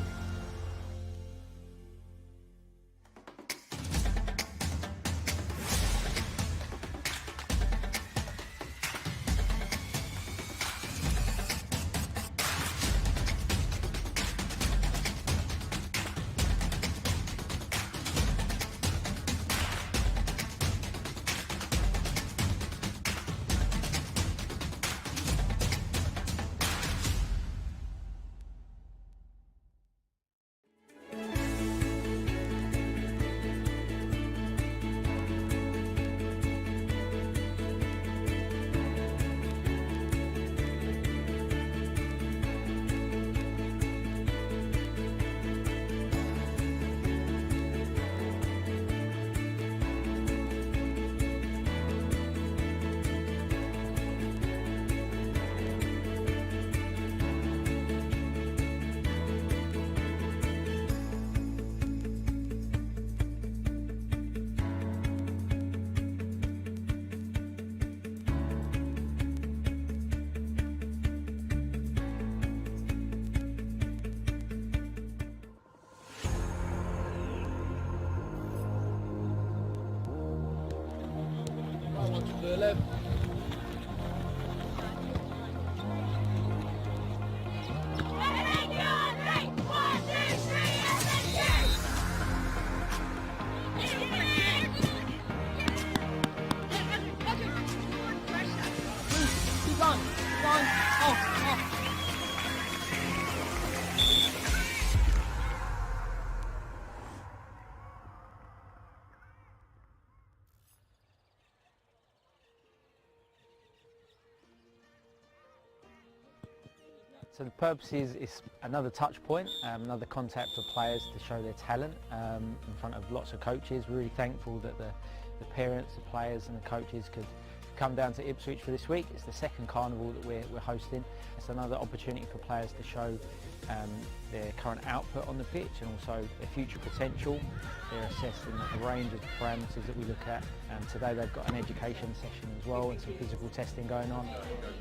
Bev. So the purpose is another touch point, another contact for players to show their talent in front of lots of coaches. We're really thankful that the parents, the players and the coaches could come down to Ipswich for this week. It's the second carnival that we're hosting. It's another opportunity for players to show their current output on the pitch and also their future potential. They're assessing a range of parameters that we look at. Today they've got an education session as well and some physical testing going on.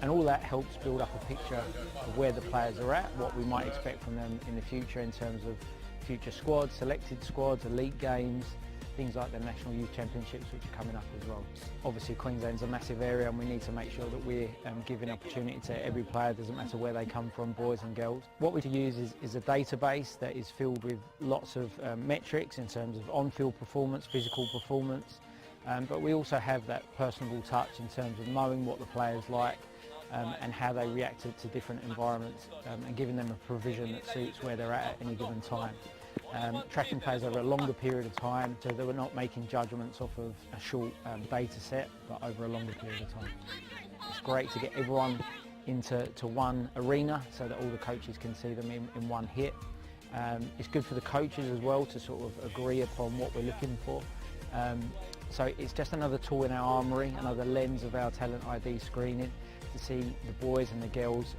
And all that helps build up a picture of where the players are at, what we might expect from them in the future in terms of future squads, selected squads, elite games, things like the National Youth Championships which are coming up as well. Obviously Queensland's a massive area and we need to make sure that we're giving opportunity to every player, doesn't matter where they come from, boys and girls. What we use is a database that is filled with lots of metrics in terms of on-field performance, physical performance, but we also have that personable touch in terms of knowing what the players like and how they react to different environments and giving them a provision that suits where they're at any given time. Tracking players over a longer period of time so that we're not making judgments off of a short data set but over a longer period of time. It's great to get everyone into one arena so that all the coaches can see them in one hit. It's good for the coaches as well to sort of agree upon what we're looking for. So it's just another tool in our armoury, another lens of our talent ID screening to see the boys and the girls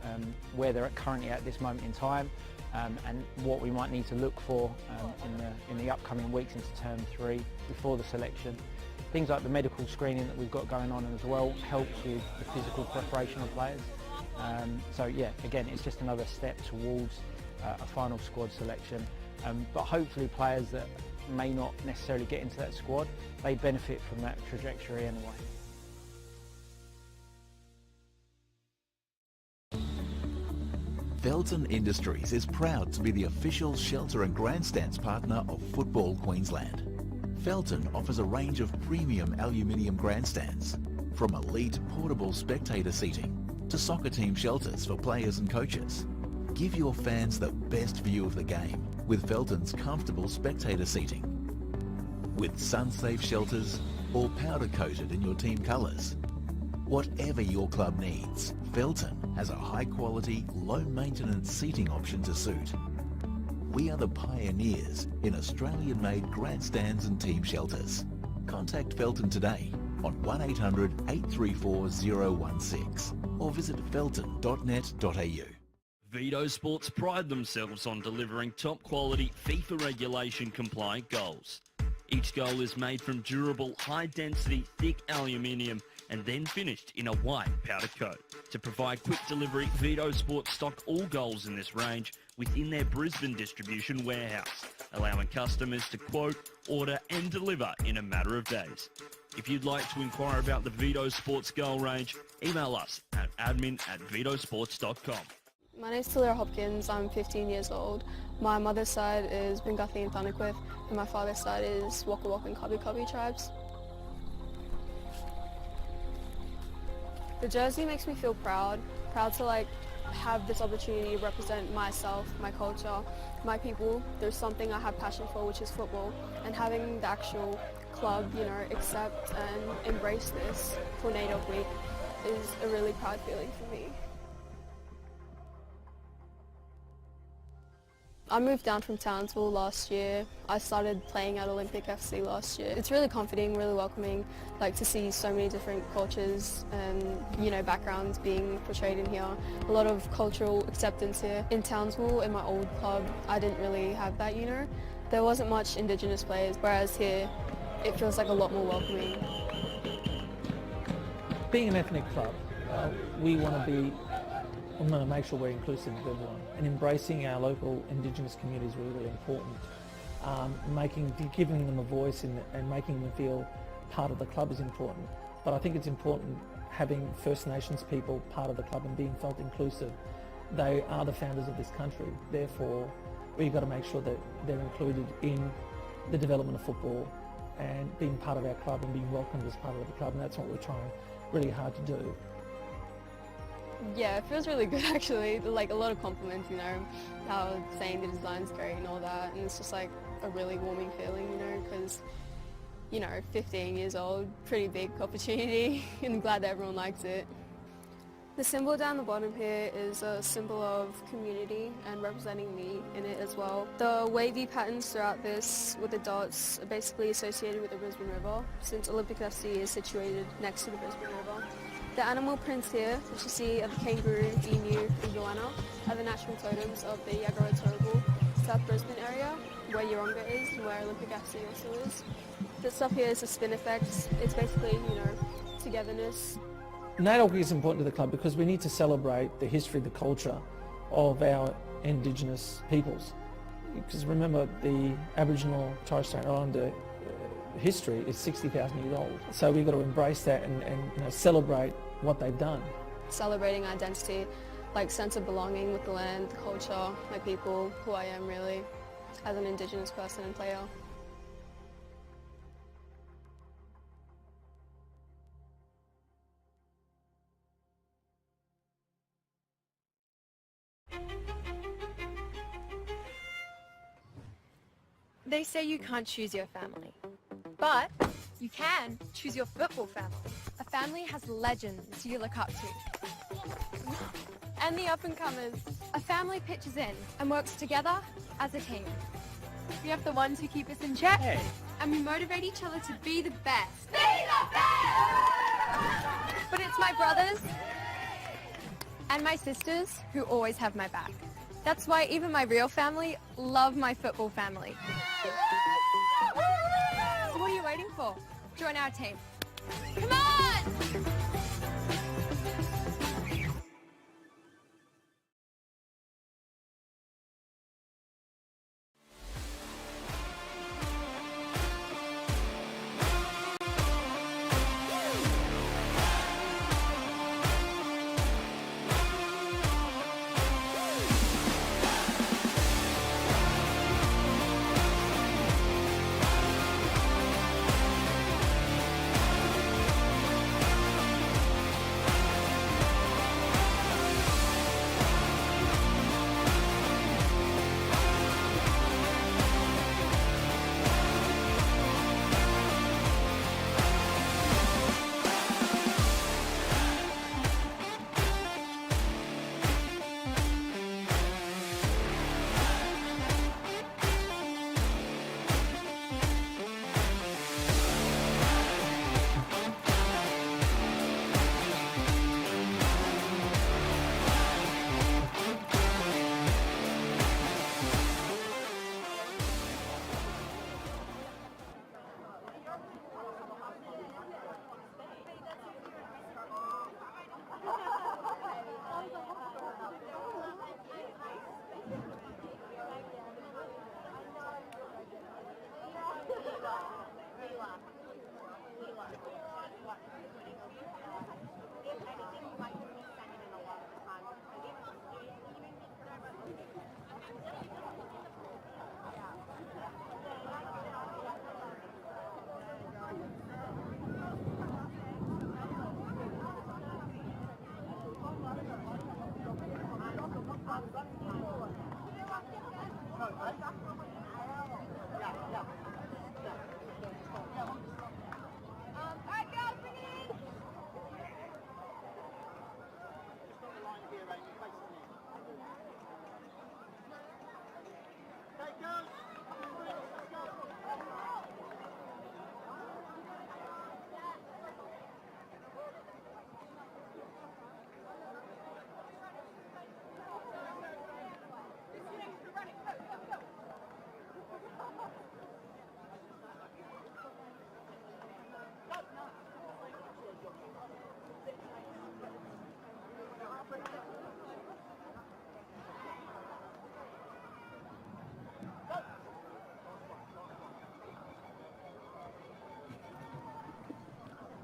where they're currently at this moment in time and what we might need to look for in the upcoming weeks into term 3 before the selection. Things like the medical screening that we've got going on as well helps with the physical preparation of players. So yeah, again, it's just another step towards a final squad selection. But hopefully players that may not necessarily get into that squad, they benefit from that trajectory anyway. Felton Industries is proud to be the official shelter and grandstands partner of Football Queensland. Felton offers a range of premium aluminium grandstands, from elite portable spectator seating to soccer team shelters for players and coaches. Give your fans the best view of the game with Felton's comfortable spectator seating. With sun-safe shelters, all powder-coated in your team colours. Whatever your club needs, Felton has a high-quality, low-maintenance seating option to suit. We are the pioneers in Australian-made grandstands and team shelters. Contact Felton today on 1800 834 016 or visit felton.net.au. Vito Sports pride themselves on delivering top-quality FIFA regulation-compliant goals. Each goal is made from durable, high-density, thick aluminium and then finished in a white powder coat. To provide quick delivery, Vito Sports stock all goals in this range within their Brisbane distribution warehouse, allowing customers to quote, order and deliver in a matter of days. If you'd like to inquire about the Vito Sports goal range, email us at admin@vitosports.com. My name's Talia Hopkins, I'm 15 years old. My mother's side is Bingathi and Thunderquith, and my father's side is Waka Waka and Kabi Kabi tribes. The jersey makes me feel proud to have this opportunity to represent myself, my culture, my people. There's something I have passion for, which is football, and having the actual club, accept and embrace this for NAIDOC Week is a really proud feeling for me. I moved down from Townsville last year. I started playing at Olympic FC last year. It's really comforting, really welcoming, to see so many different cultures and, backgrounds being portrayed in here. A lot of cultural acceptance here. In Townsville, in my old club, I didn't really have that, There wasn't much Indigenous players, whereas here, it feels like a lot more welcoming. Being an ethnic club, we want to make sure we're inclusive of everyone, and embracing our local Indigenous community is really, really important. Giving them a voice and making them feel part of the club is important. But I think it's important having First Nations people part of the club and being felt inclusive. They are the founders of this country. Therefore, we've got to make sure that they're included in the development of football and being part of our club and being welcomed as part of the club, and that's what we're trying really hard to do. Yeah, it feels really good actually. Like a lot of compliments, you know, how saying the design's great and all that, and it's just like a really warming feeling, you know, because, you know, 15 years old, pretty big opportunity, and I'm glad that everyone likes it. The symbol down the bottom here is a symbol of community and representing me in it as well. The wavy patterns throughout this with the dots are basically associated with the Brisbane River, since Olympic FC is situated next to the Brisbane River. The animal prints here, which you see of the kangaroo, emu, iguana, are the natural totems of the Yagara-Turrbal, South Brisbane area, where Yeronga is and where Olympic FC also is. This stuff here is the spin effect. It's basically, you know, togetherness. NAIDOC is important to the club because we need to celebrate the history, the culture of our Indigenous peoples. Because remember, the Aboriginal Torres Strait Islander history is 60,000 years old. So we've got to embrace that and you know, celebrate what they've done. Celebrating identity, like sense of belonging with the land, the culture, my people, who I am really as an Indigenous person and player. They say you can't choose your family, but you can choose your football family. A family has legends you look up to. And the up-and-comers. A family pitches in and works together as a team. We have the ones who keep us in check, and we motivate each other to be the best. Be the best! But it's my brothers and my sisters who always have my back. That's why even my real family love my football family. So what are you waiting for? Join our team. Come on!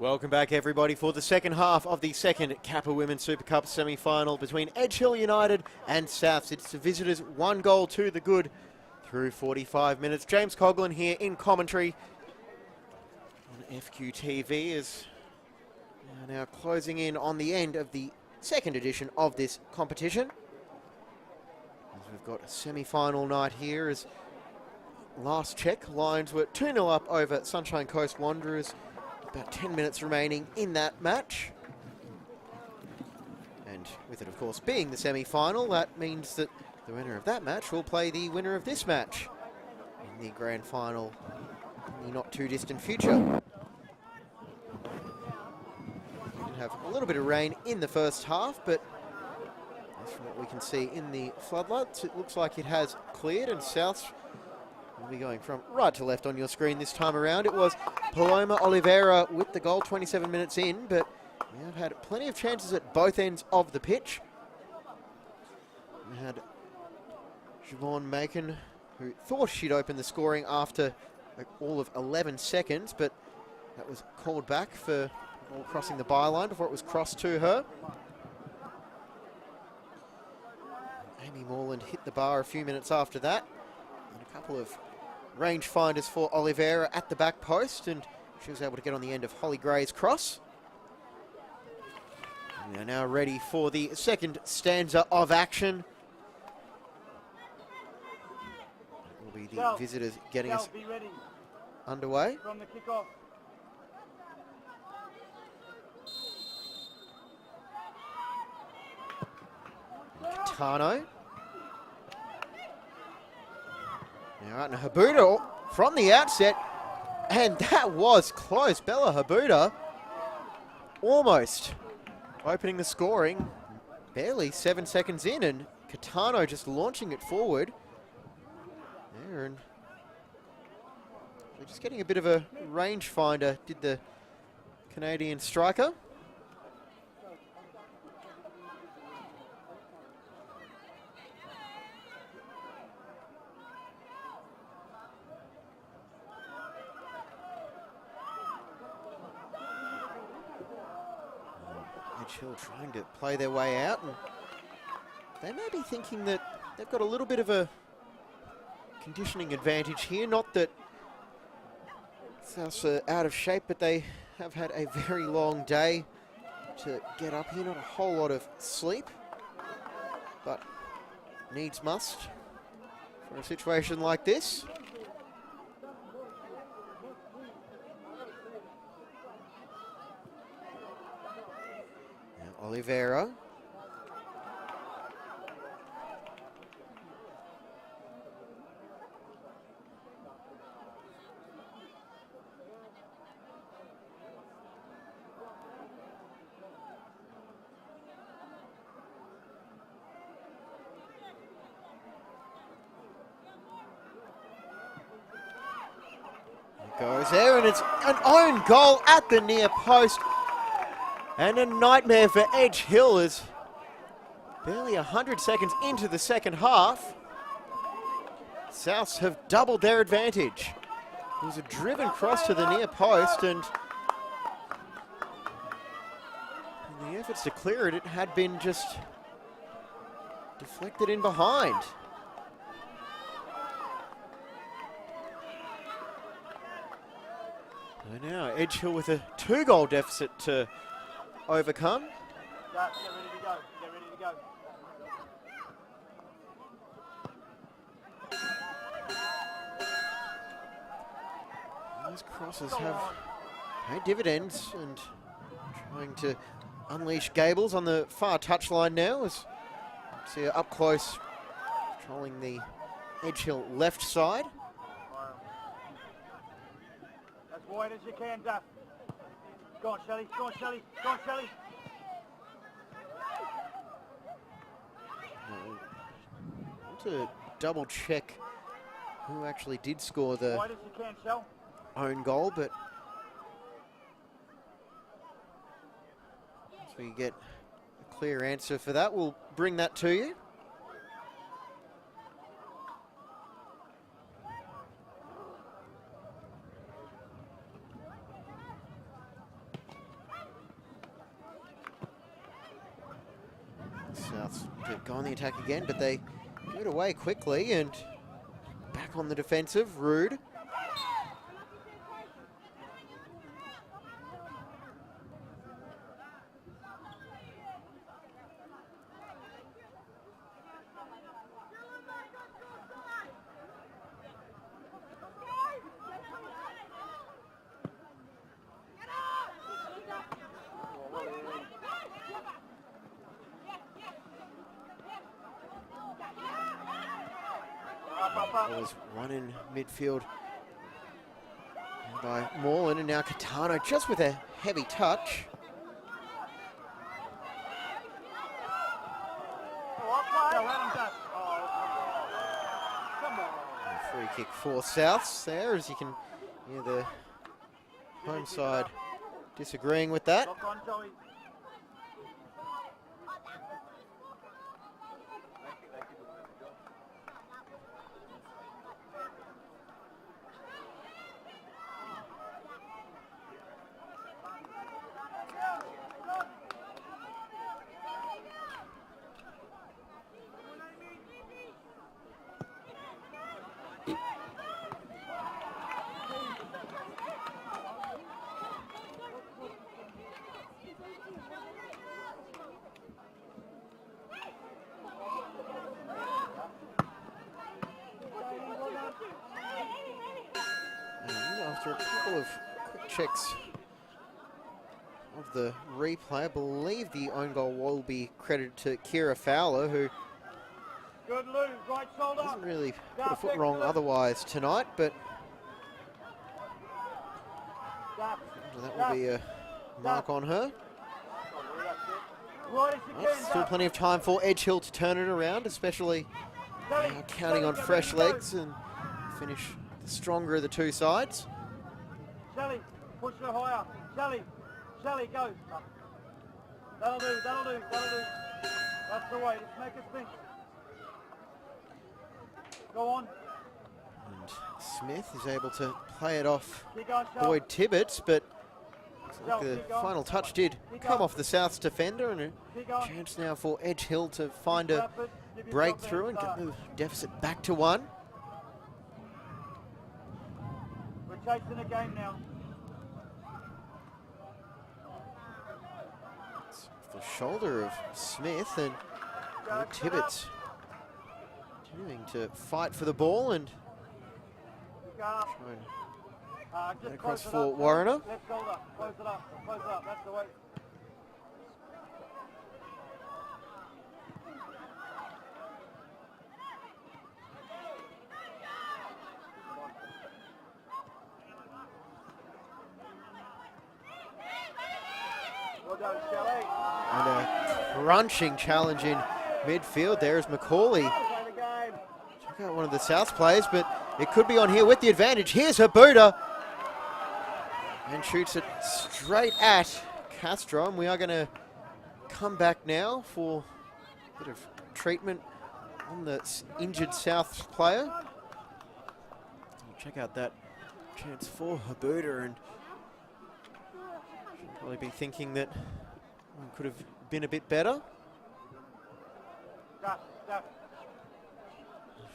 Welcome back, everybody, for the second half of the second Kappa Women's Super Cup semi-final between Edge Hill United and Souths. It's the visitors 1 goal to the good through 45 minutes. James Coughlin here in commentary on FQTV is now closing in on the end of the second edition of this competition. As we've got a semi-final night here as last check, Lions were 2-0 up over Sunshine Coast Wanderers. About 10 minutes remaining in that match. And with it, of course, being the semi-final, that means that the winner of that match will play the winner of this match in the grand final in the not too distant future. We did have a little bit of rain in the first half, but as from what we can see in the floodlights, it looks like it has cleared, and Souths will be going from right to left on your screen this time around. It was Paloma Oliveira with the goal 27 minutes in, but we have had plenty of chances at both ends of the pitch. We had Siobhan Macon, who thought she'd open the scoring after all of 11 seconds, but that was called back for ball crossing the byline before it was crossed to her. Amy Morland hit the bar a few minutes after that, and a couple of range finders for Oliveira at the back post, and she was able to get on the end of Holly Gray's cross. We are now ready for the second stanza of action. It will be the visitors getting us underway. From the kickoff. Tano. Now out to Habuda from the outset, and that was close. Bella Habuda almost opening the scoring, barely 7 seconds in, and Catano just launching it forward. There, and we're just getting a bit of a range finder, did the Canadian striker. Edge Hill trying to play their way out, and they may be thinking that they've got a little bit of a conditioning advantage here. Not that Souths are out of shape, but they have had a very long day to get up here. Not a whole lot of sleep, but needs must for a situation like this. Oliveira. Goes there, and it's an own goal at the near post. And a nightmare for Edge Hill as barely 100 seconds into the second half, Souths have doubled their advantage. It was a driven cross to the near post, and in the efforts to clear it, it had been just deflected in behind. And now Edge Hill with a 2-goal deficit to overcome. Get ready to go. Get ready to go. Those crosses have paid dividends, and trying to unleash Gables on the far touchline now as see her up close, controlling the Edge Hill left side. As wide as you can, Duff. Go on, Shelley. Go on, Shelley. Go on, Shelley. I want to double check who actually did score the Wide as you can, Shell. own goal, but as we get a clear answer for that, we'll bring that to you. Souths to go on the attack again, but they give it away quickly and back on the defensive. Rude. Was run in midfield by Morland, and now Katano just with a heavy touch. Free kick for Souths there, as you can hear the home side disagreeing with that. After a couple of quick checks of the replay, I believe the own goal will be credited to Kira Fowler, who hasn't really put a foot wrong otherwise tonight, but that will be a mark on her. Well, still plenty of time for Edge Hill to turn it around, especially counting on fresh legs and finish the stronger of the two sides. Shelly, push her higher. Shelly, go. That'll do. That's the way. Let's make us think. Go on. And Smith is able to play it off Boyd Tibbetts, but looks like the final touch did come off the South's defender, and a chance now for Edge Hill to find a breakthrough and get the deficit back to 1. Chasing the game now. It's off the shoulder of Smith, and Tibbetts continuing to fight for the ball and try and get across for Warrener. Left shoulder, close it up, that's the way. And a crunching challenge in midfield. There's Macaulay. Check out one of the South players, but it could be on here with the advantage. Here's Habuda. And shoots it straight at Castro. And we are going to come back now for a bit of treatment on the injured South player. Check out that chance for Habuda, and should probably be thinking that one could have been a bit better.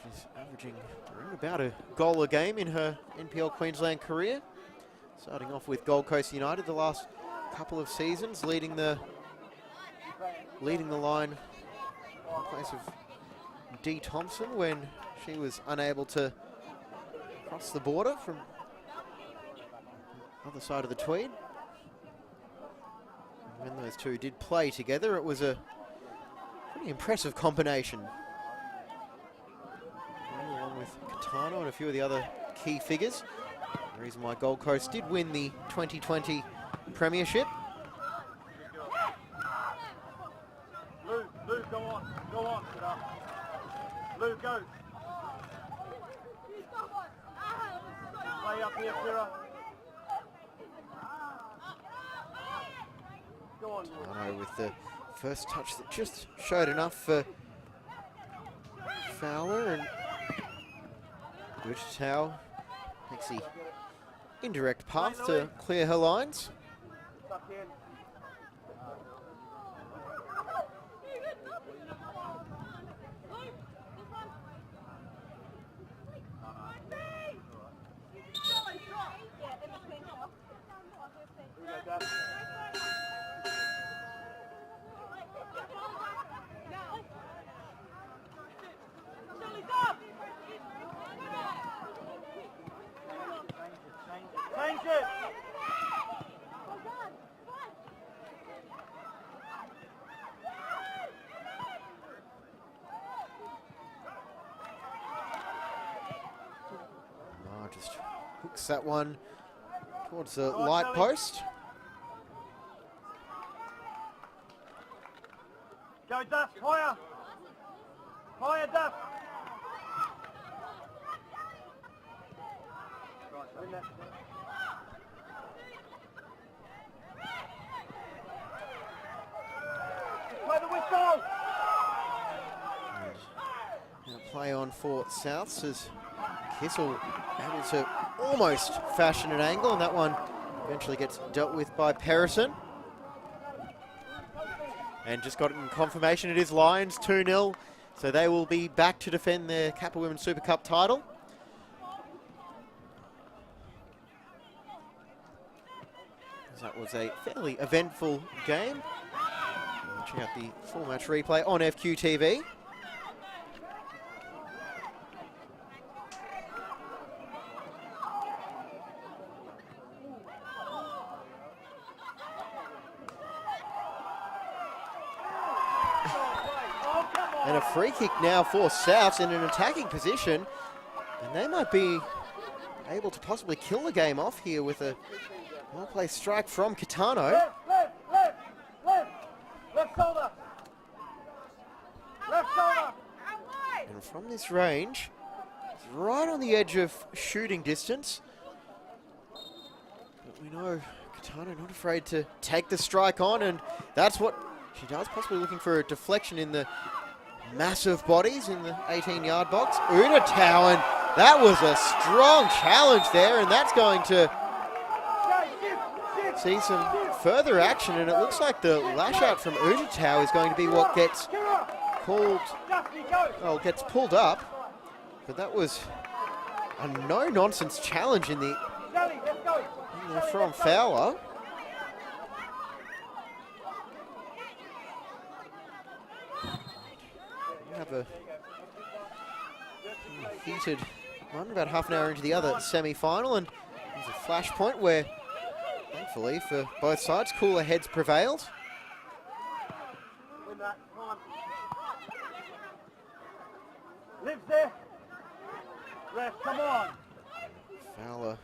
She's averaging around about a goal a game in her NPL Queensland career. Starting off with Gold Coast United the last couple of seasons, leading the line in place of Dee Thompson when she was unable to cross the border from the other side of the Tweed. And when those two did play together, it was a pretty impressive combination. Along with Katano and a few of the other key figures. The reason why Gold Coast did win the 2020 Premiership. Lou, go on, get up. Lou, go. Play up here, Kira. Go on, Katano with the first touch that just showed enough for Fowler, and Gutau takes the indirect path to clear her lines. hooks that one towards the light post. Go, Duff, higher. Higher, Duff. Right, win that. Play the whistle. Now play on for Souths as Kissel able to almost fashion an angle, and that one eventually gets dealt with by Perrison. And just got in confirmation, it is Lions 2-0, so they will be back to defend their Kappa Women's Super Cup title. That was a fairly eventful game. Check out the full match replay on FQTV. And a free kick now for Souths in an attacking position. And they might be able to possibly kill the game off here with a well-placed strike from Kitano. Left shoulder. Left shoulder. And from this range, it's right on the edge of shooting distance. But we know Kitano not afraid to take the strike on, and that's what she does, possibly looking for a deflection in the massive bodies in the 18-yard box. Una Towan, that was a strong challenge there, and that's going to see some further action, and it looks like the lash out from Una Tow is going to be what gets called, well, gets pulled up, but that was a no-nonsense challenge in the from Fowler. We have a heated one, about half an hour into the other semi-final, and there's a flashpoint where, thankfully for both sides, cooler heads prevailed. Win that. Come on. Lives there. Ref, come on. Fowler.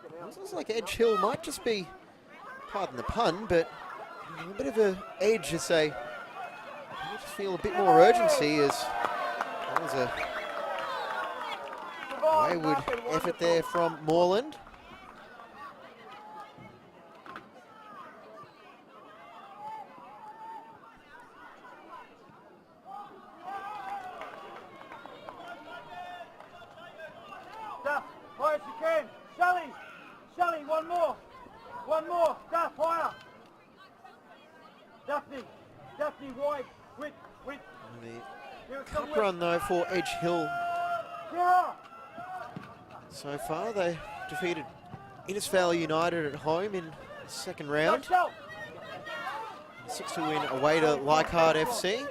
It looks like Edge Hill might just be, pardon the pun, but a bit of an edge to say. I just feel a bit more urgency as that was a wayward effort there from Moreland. Duff, high as you can. Shelley, one more. Duff, higher. Daphne, wide. Width. The cup run though for Edge Hill so far. They defeated Innisfail United at home in the second round. 6-2 win away to Leichhardt FC.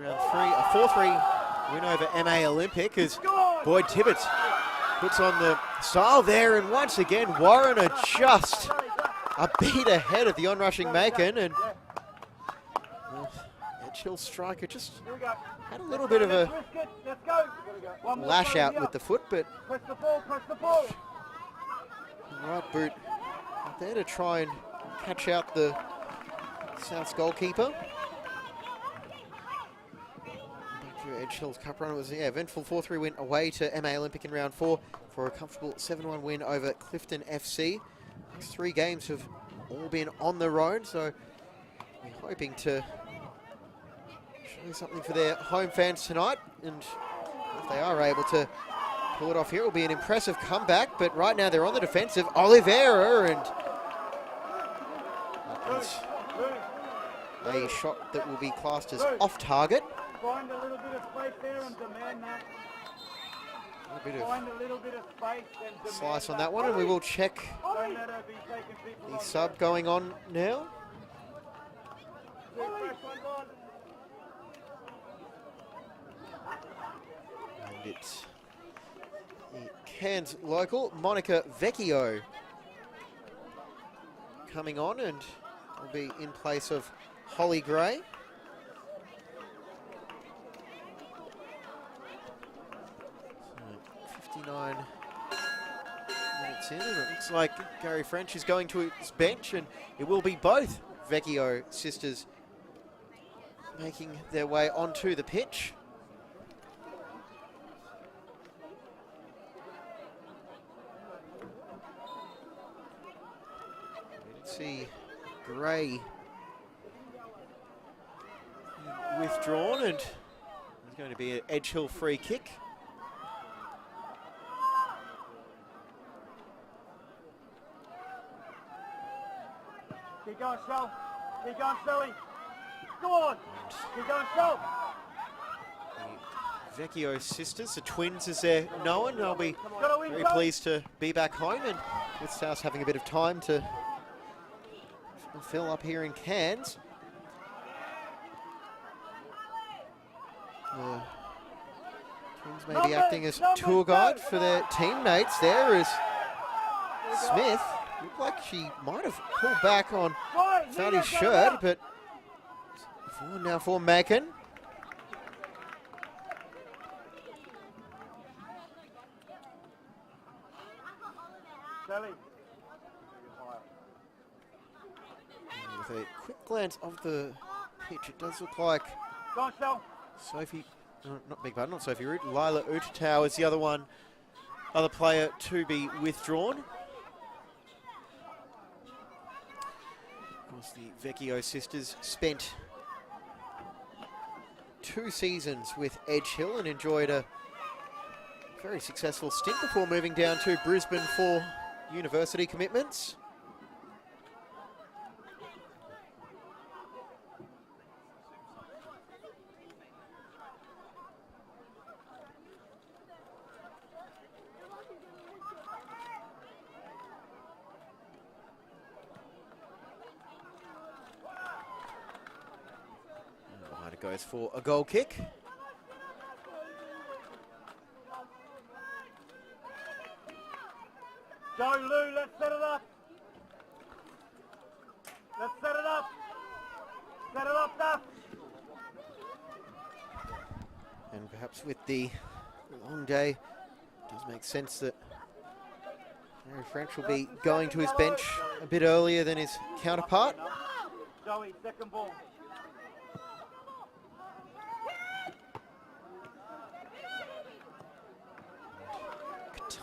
Round 3, a 4-3 win over MA Olympic as Boyd Tibbetts puts on the style there, and once again Warren are just a beat ahead of the onrushing Macon, and Edge Hill striker just had a little bit of a lash out with the foot, but Press the ball. right boot there to try and catch out the South's goalkeeper. Back to Edge Hill's cup run. It was eventful 4-3 win away to MA Olympic in round 4 for a comfortable 7-1 win over Clifton FC. These 3 games have all been on the road, so we're hoping to show something for their home fans tonight, and if they are able to pull it off here, it will be an impressive comeback, but right now they're on the defensive. Oliveira, and a shot that will be classed as off target. Find a little bit of space there and demand that. Find a little bit of space and demand Slice on that one, and we will check the sub going on now. And it's the Cairns local, Monica Vecchio, coming on, and will be in place of Holly Gray. So 59 gets in, and it looks like Gary French is going to his bench, and it will be both Vecchio sisters making their way onto the pitch. Let's see, Gray withdrawn, and there's going to be an Edge Hill free kick. Keep going, Shell. Keep going, Shelly. Go on. Keep going, Shell. The Vecchio sisters, the twins as they're known, they'll be very pleased to be back home, and with South having a bit of time to fill up here in Cairns. The twins may be acting as tour guide for their teammates. There is Smith. Looked like she might have pulled back on Fatty's shirt, but forward now for Macon. With a quick glance of the pitch, it does look like Sophie, not Sophie Root, Lila Utatau is the other player to be withdrawn. Of course, the Vecchio sisters spent 2 seasons with Edge Hill and enjoyed a very successful stint before moving down to Brisbane for university commitments. Goes for a goal kick. Go, Lou, let's set it up. Let's set it up. Set it up, Duff. And perhaps with the long day, it does make sense that Gary French will be going to his bench a bit earlier than his counterpart. Joey, second ball.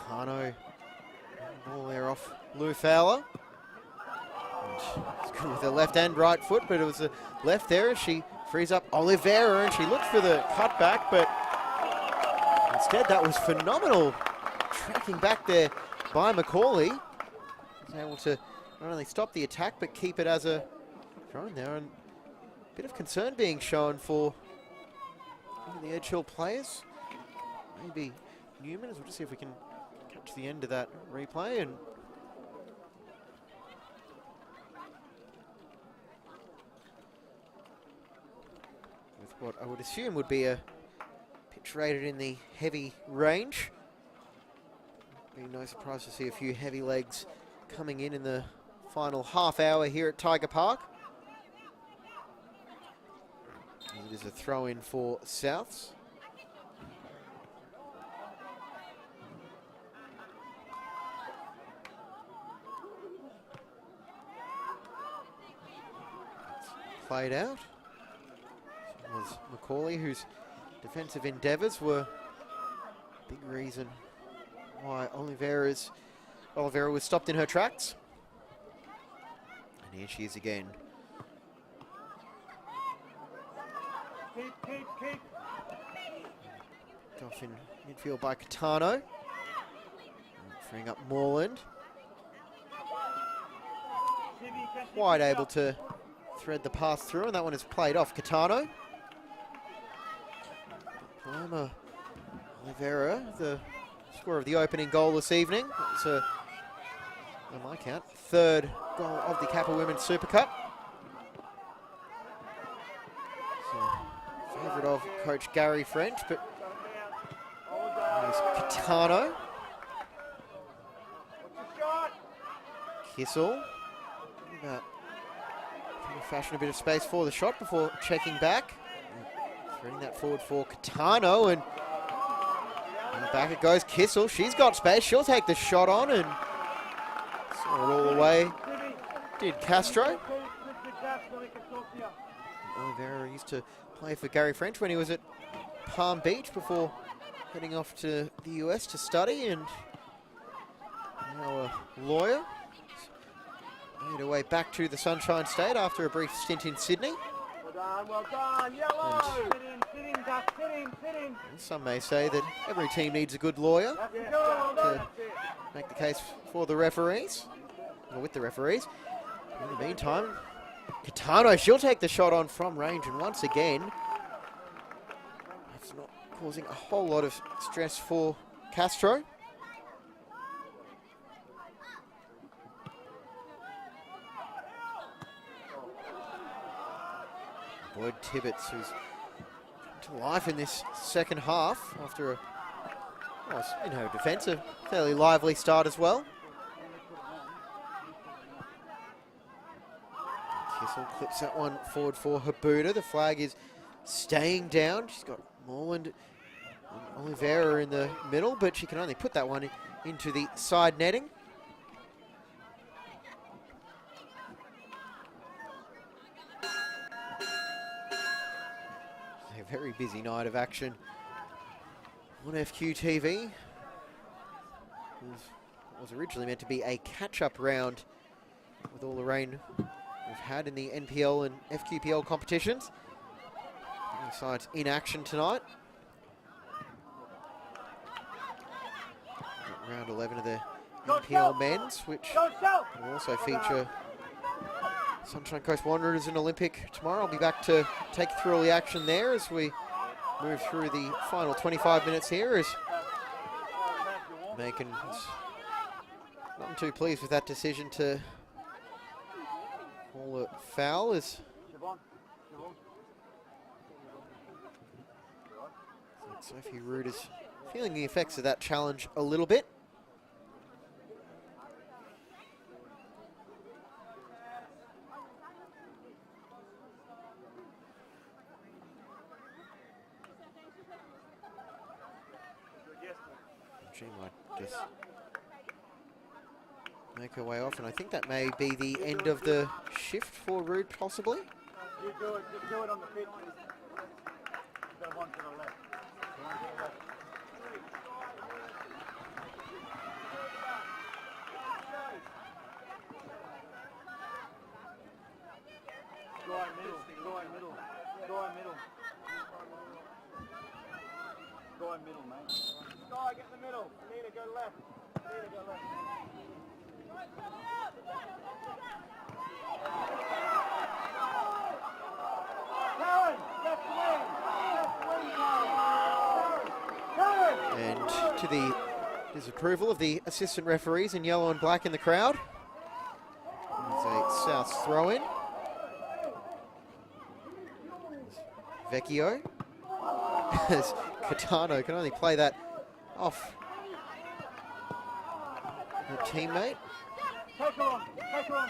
Catano, ball there off Lou Fowler. It's good with the left and right foot, but it was the left there as she frees up Oliveira, and she looked for the cutback, but instead that was phenomenal tracking back there by Macaulay. Was able to not only stop the attack, but keep it as a throw in there, and a bit of concern being shown for the Edge Hill players. Maybe Newman, as we'll just see if we can catch the end of that replay. And with what I would assume would be a pitch rated in the heavy range. Be no surprise to see a few heavy legs coming in the final half hour here at Tiger Park. It is a throw in for Souths. Played out. It was Macaulay, whose defensive endeavours were a big reason why Oliveira was stopped in her tracks. And here she is again. Keep. Off in midfield by Catano. Freeing up Moreland. Quite able to thread the pass through, and that one is played off. Catano. Palmer Oliveira, the scorer of the opening goal this evening. It's on my count, 3rd goal of the Kappa Women's Super Cup. Favourite of coach Gary French, but there's Catano. Kissel. About fashion a bit of space for the shot before checking back. Threading that forward for Catano, and back it goes. Kissel, she's got space. She'll take the shot on, and All the way did Castro. Oliveira used to play for Gary French when he was at Palm Beach before heading off to the US to study, and now a lawyer. Made her way back to the Sunshine State after a brief stint in Sydney. Well done, yellow! Sit in, Duck, sit in. Some may say that every team needs a good lawyer to make the case for the referees, or with the referees. In the meantime, Catano, she'll take the shot on from range, and once again, it's not causing a whole lot of stress for Castro. Boyd Tibbetts, who's come to life in this second half after a, well, in her defence, a fairly lively start as well. Kissel clips that one forward for Habuda. The flag is staying down. She's got Morland and Oliveira in the middle, but she can only put that one into the side netting. A very busy night of action on FQ TV. It was originally meant to be a catch-up round with all the rain we've had in the NPL and FQPL competitions. Both sides in action tonight. Round 11 of the NPL men's, which will also feature Sunshine Coast Wanderers in Olympic tomorrow. I'll be back to take you through all the action there as we move through the final 25 minutes here, as Macon is not too pleased with that decision to call a foul, as Sophie Rood is feeling the effects of that challenge a little bit. She might just make her way off, and I think that may be the end of the shift for Rood, possibly. You do it, just do it on the pitch. Got one to the left. One to the left. Go in middle, go in middle, go in middle. Go in middle, mate. Sky, get in the middle. Nina, go left. Nina, go left. Karen, left wing. Left wing, Karen. And to the disapproval of the assistant referees in yellow and black in the crowd, it's a South throw-in. Vecchio, as Catano can only play that off her teammate. Take her on, take her on.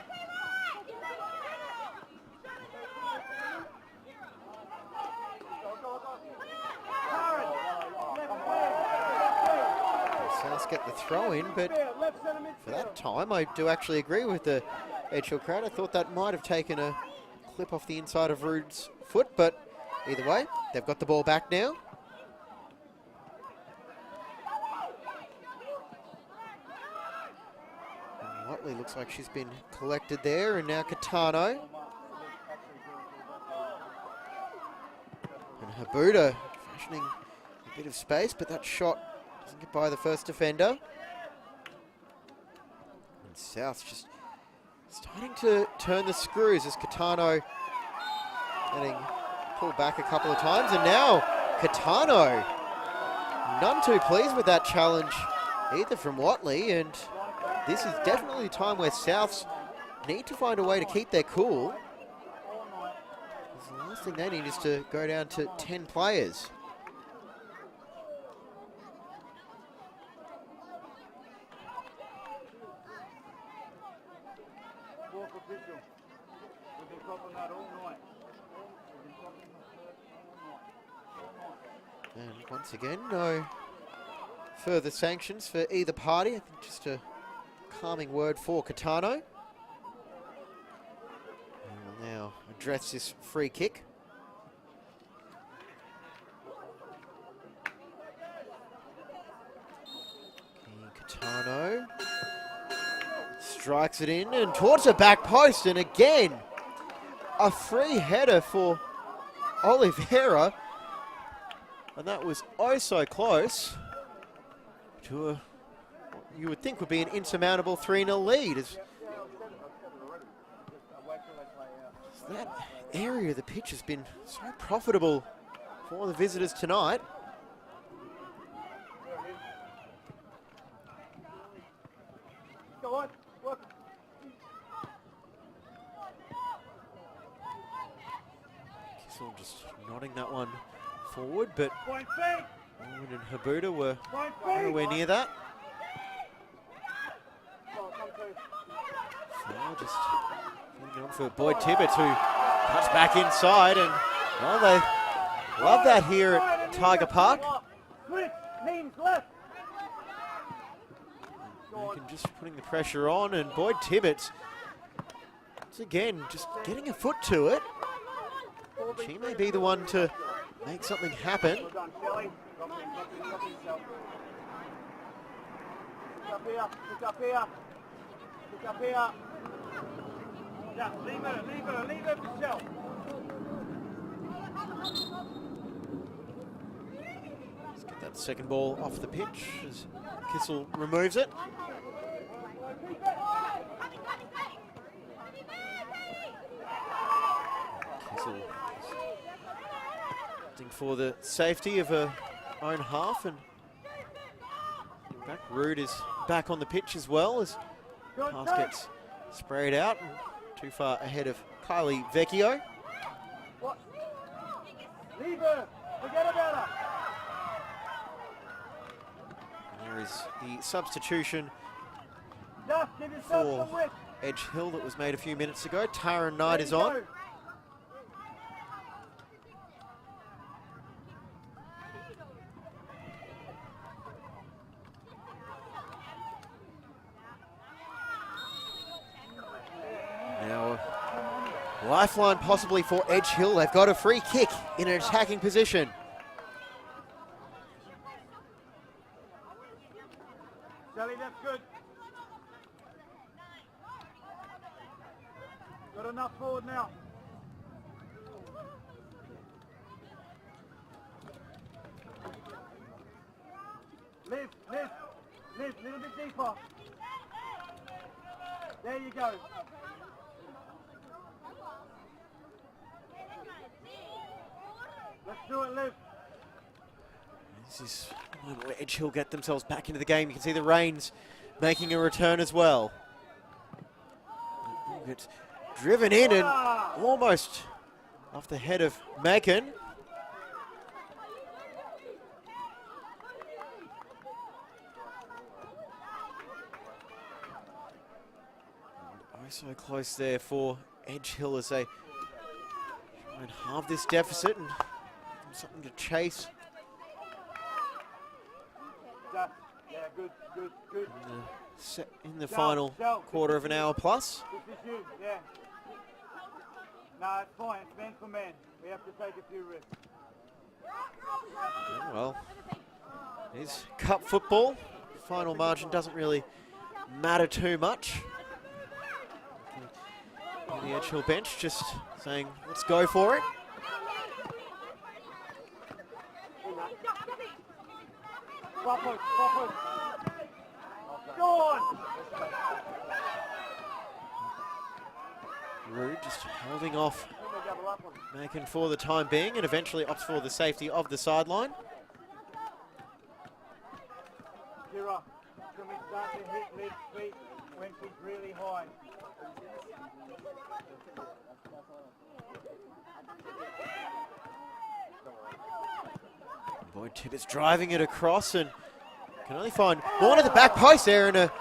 Souths get the throw in, but for that time I do actually agree with the Edgehill crowd. I thought that might have taken a clip off the inside of Rood's foot, but either way, they've got the ball back now. And Watley looks like she's been collected there, and now Catano. And Habuda fashioning a bit of space, but that shot doesn't get by the first defender. And South's just starting to turn the screws as Catano getting pulled back a couple of times, and now Catano none too pleased with that challenge either from Watley, and this is definitely a time where Souths need to find a way to keep their cool. The last thing they need is to go down to 10 players. And once again, no further sanctions for either party. I think just a calming word for Catano. We'll now address this free kick. Catano strikes it in and towards the back post, and again a free header for Oliveira, and that was oh so close to a, you would think would be an insurmountable 3-0 lead. As that area of the pitch has been so profitable for the visitors tonight. Go on, work. Kissel just nodding that one forward, but Point feet. Owen and Habuda were Point feet. nowhere near that. Come to. So just moving on for Boyd Tibbetts, who cuts back inside, and well, they love that here at Tiger Park. Switch, leans left. And just putting the pressure on, and Boyd Tibbetts, once again, just getting a foot to it. She may be the one to make something happen. Well done, Shelley. Drop yourself. Pick up here, pick up here. Pick up here. Yeah, leave her to Shell. Let's get that second ball off the pitch as Kissel removes it. Kissel looking for the safety of her own half, and back. Rude is back on the pitch as well as pass gets sprayed out and too far ahead of Kylie Vecchio. What? Leave her. Forget about her. There is the substitution Just give yourself for some width. Edge Hill that was made a few minutes ago. Tara Knight is on. Now, a lifeline possibly for Edge Hill. They've got a free kick in an attacking position. Shelly, that's good. Got enough forward now. Lift, a little bit deeper. There you go. Let's do it, Liv. This is where Edge Hill get themselves back into the game. You can see the Rains making a return as well. It's driven in and almost off the head of Macon. Oh, so close there for Edge Hill as they try and halve this deficit and something to chase. Yeah, good. In the final quarter of an hour plus. This is you, yeah. No, it's fine. It's man for man. We have to take a few risks. Yeah, well, it's cup football. Final margin doesn't really matter too much. The Edge Hill bench just saying, let's go for it. Proper. Go on! Rude just holding off Macon for the time being and eventually opts for the safety of the sideline. Kira, can we start to hit Liv's feet when she's really high? Boyd Tibbetts driving it across and can only find one at the back post there, and a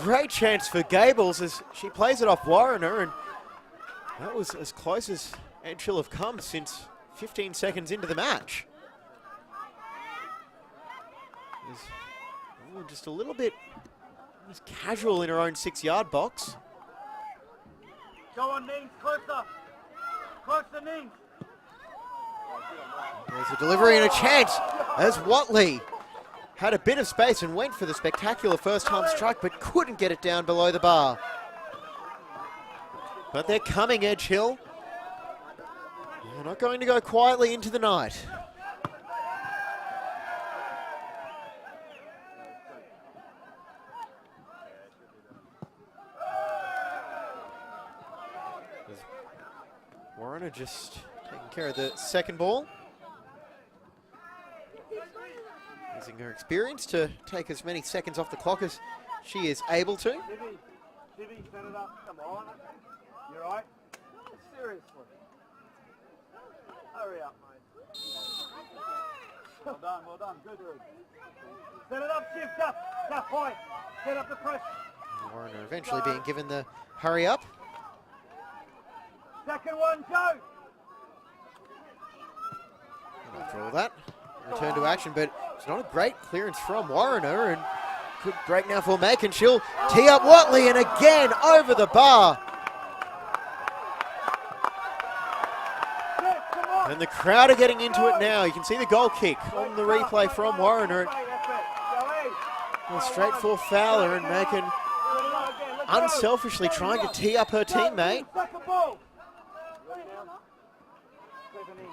great chance for Gables as she plays it off Warrener, and that was as close as Edge Hill have come since 15 seconds into the match. Just a little bit Just casual in her own 6-yard box. Go on, Nings, closer. Closer, Nings. There's a delivery and a chance as Watley had a bit of space and went for the spectacular first-time strike, but couldn't get it down below the bar. But they're coming, Edge Hill. They're not going to go quietly into the night. Warren are just taking care of the second ball. Using her experience to take as many seconds off the clock as she is able to. Sibby, set it up. Come on. You right? Seriously. Hurry up, mate. Well done. Good, Rude. Set it up, Shiv. Tough point. Set up the press. Warren are eventually being given the hurry up. Second one, Joe. And after all that, return to action, but it's not a great clearance from Warrener, and good break now for Mack, and she'll tee up Watley, and again over the bar. And the crowd are getting into it now. You can see the goal kick on the replay from Warrener. A straight for Fowler, and Macon unselfishly trying to tee up her teammate.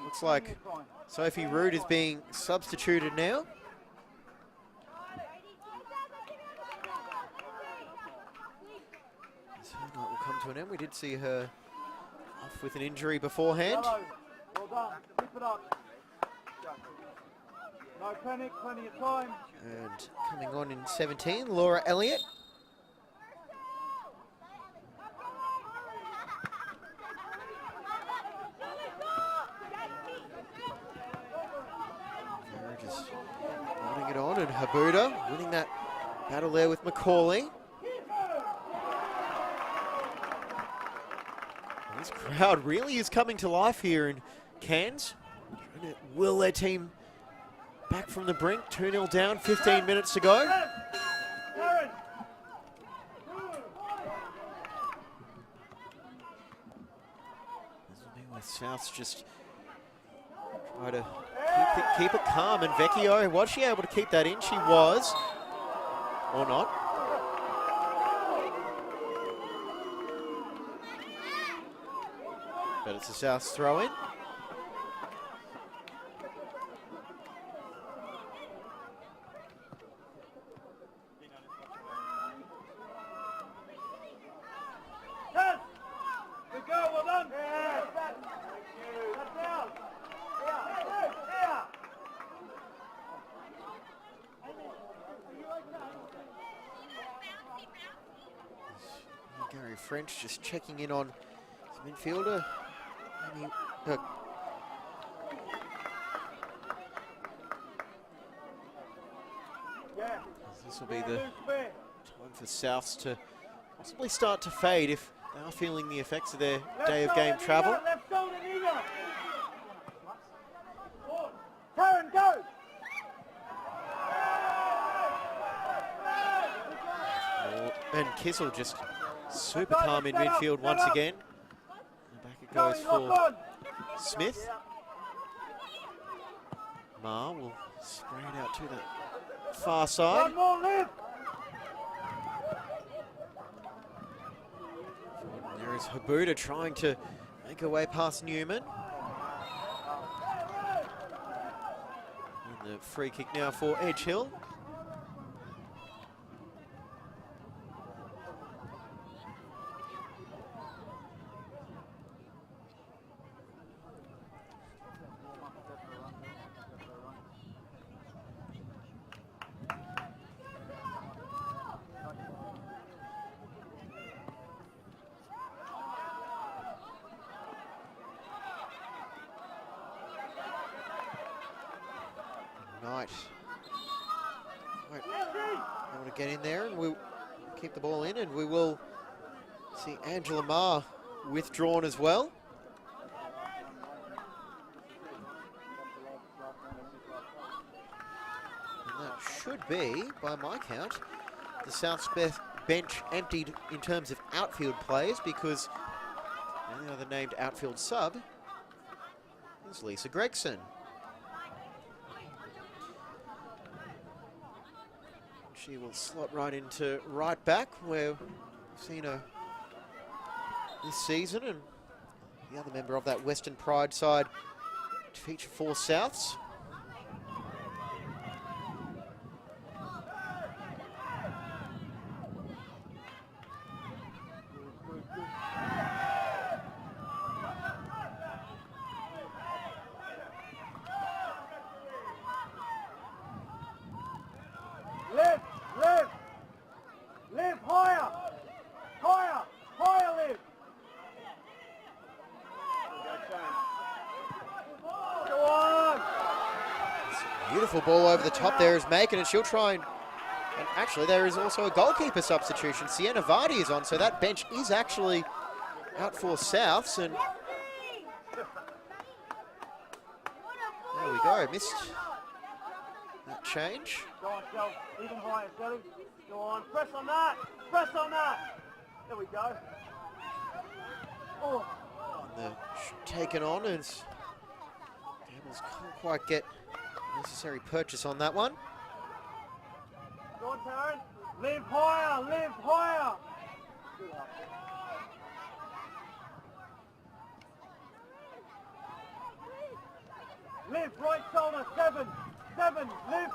Looks like Sophie Rood is being substituted now. This night will come to an end. We did see her off with an injury beforehand. Well done. Keep it up. No panic, plenty of time. And coming on in 17, Laura Elliott. Just running it on, and Habuda winning that battle there with Macaulay. This crowd really is coming to life here in Cairns. Trying to will their team back from the brink. 2-0 down, 15 minutes to go. This will be where Souths just try to keep it calm. And Vecchio, was she able to keep that in? She was. Or not. But it's a Souths throw-in. Gary French just checking in on his midfielder. This will be the time for Souths to possibly start to fade if they are feeling the effects of their day of game travel. Karen, go! And Kissel just super calm in midfield once again. And back it goes for Smith. Ma will spray it out to the far side. There is Habuda trying to make her way past Newman. And the free kick now for Edge Hill. Able to get in there, and we'll keep the ball in, and we will see Angela Ma withdrawn as well. And that should be, by my count, the South bench emptied in terms of outfield players because the only other named outfield sub is Lisa Gregson. She will slot right into right back where we've seen her this season, and the other member of that Western Pride side to feature for Souths. Live higher, higher, higher, Liv. Go on. Beautiful ball over the top there is making it. She'll try and actually there is also a goalkeeper substitution. Sienna Vardy is on, so that bench is actually out for Souths, and there we go, missed that change. Go on, Shell. Even higher, Shelly. Go on, press on that. Press on that. There we go. Oh. And taken on as Gambles can't quite get necessary purchase on that one. Go on, Taryn. Live higher, live higher. Good up. Live, right shoulder, 7, live.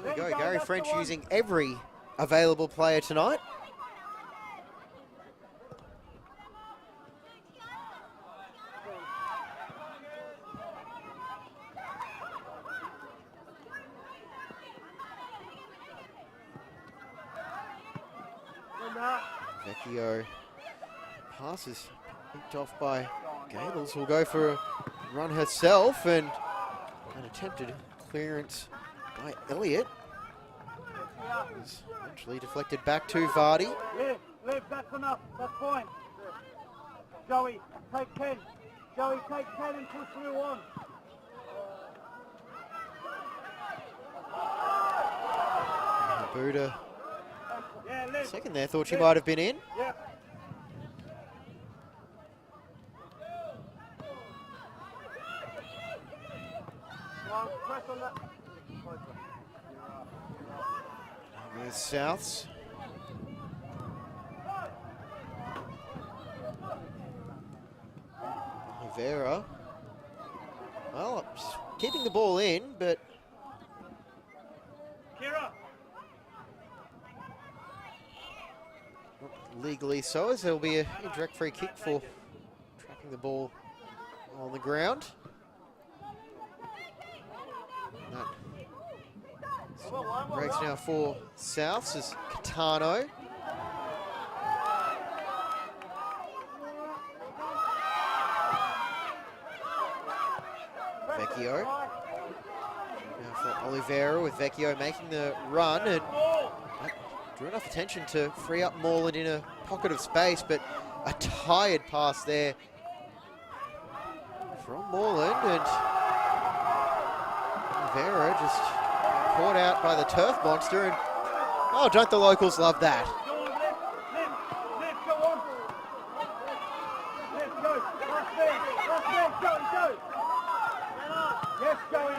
There we go, Gary French using every available player tonight. Vecchio passes picked off by Gables, will go for a run herself, and an attempted clearance by Elliott was eventually deflected back to Vardy. Live, that's enough, that's fine. Joey, take 10. Joey, take 10 and push through on. Buddha, Yeah, live. second there, thought she might have been in. Yep. Well, press on that. There's Souths. Rivera. Well, keeping the ball in, but Kira. not legally so, as there will be a indirect free kick for tracking the ball on the ground. That breaks now for Souths as Catano. Vecchio. Now for Oliveira, with Vecchio making the run, and that drew enough attention to free up Moreland in a pocket of space, but a tired pass there from Moreland, and Oliveira just caught out by the turf monster, and oh, don't the locals love that? Go on, live, go on. Live, go. That's it, go. Yes, Joey.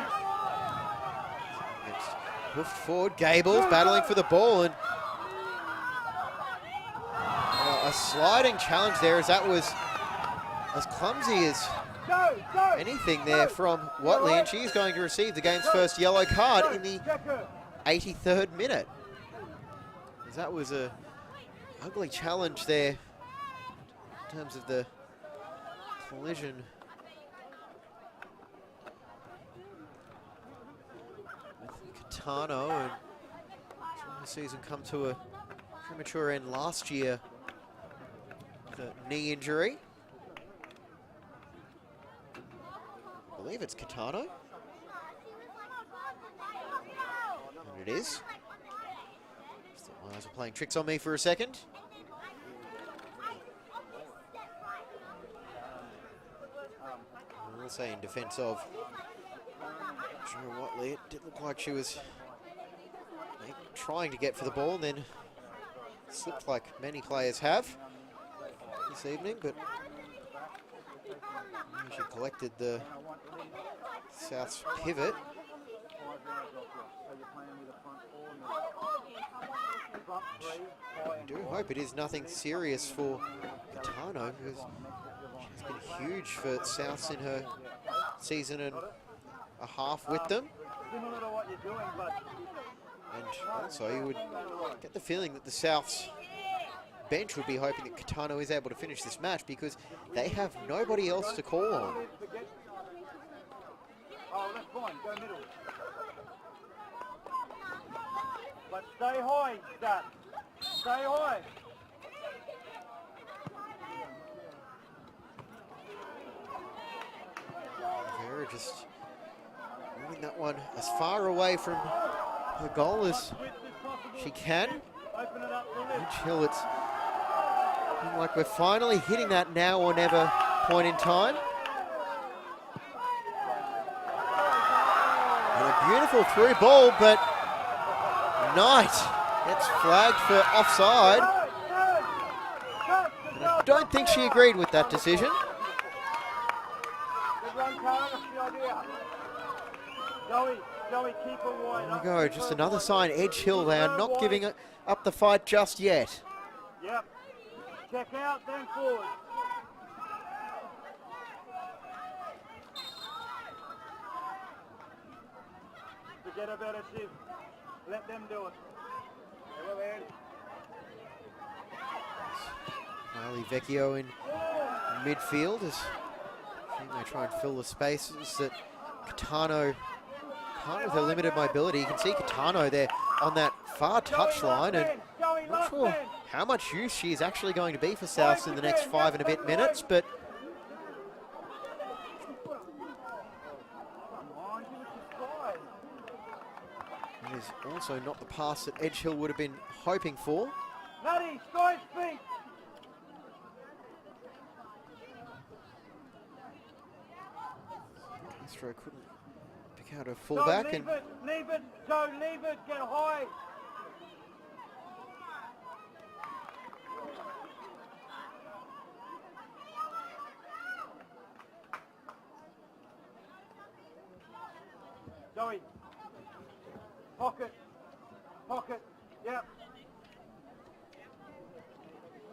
It's hoofed forward, Gables battling for the ball, and a sliding challenge there, as that was as clumsy as anything there from Watley, and she's going to receive the game's first yellow card in the 83rd minute. As that was a ugly challenge there in terms of the collision. With Catano, and the season come to a premature end last year with a knee injury. I believe it's Catano. And it is. Just thought my eyes were playing tricks on me for a second. I will say in defence of Joe Watley, it did look like she was trying to get for the ball, and then slipped like many players have this evening, but she collected the South's pivot. I do hope it is nothing serious for Katano, because she's been huge for Souths in her season and a half with them. And also you would get the feeling that the Souths bench would be hoping that Katano is able to finish this match, because they have nobody else to call on. Oh, that's fine. Go middle. But stay high, Dad. Stay high. Vera just moving that one as far away from her goal as she can. Edge Hill, it's looking like we're finally hitting that now or never point in time. And a beautiful through ball, but Knight gets flagged for offside. And I don't think she agreed with that decision. There we go, just another sign. Edge Hill, they are not giving up the fight just yet. Yep. Check out, then forward. Forget about it, Shiv. Let them do it. Riley Vecchio in midfield as they try and fill the spaces that Katano can't with her limited mobility. You can see Katano there on that far touchline, and I'm not sure how much use she is actually going to be for Souths in the next 5 and a bit minutes, but it is also not the pass that Edge Hill would have been hoping for. Maddie, side feet. Castro couldn't pick out a fullback. Leave it, Joe, leave it, get high. Joey, pocket, yep.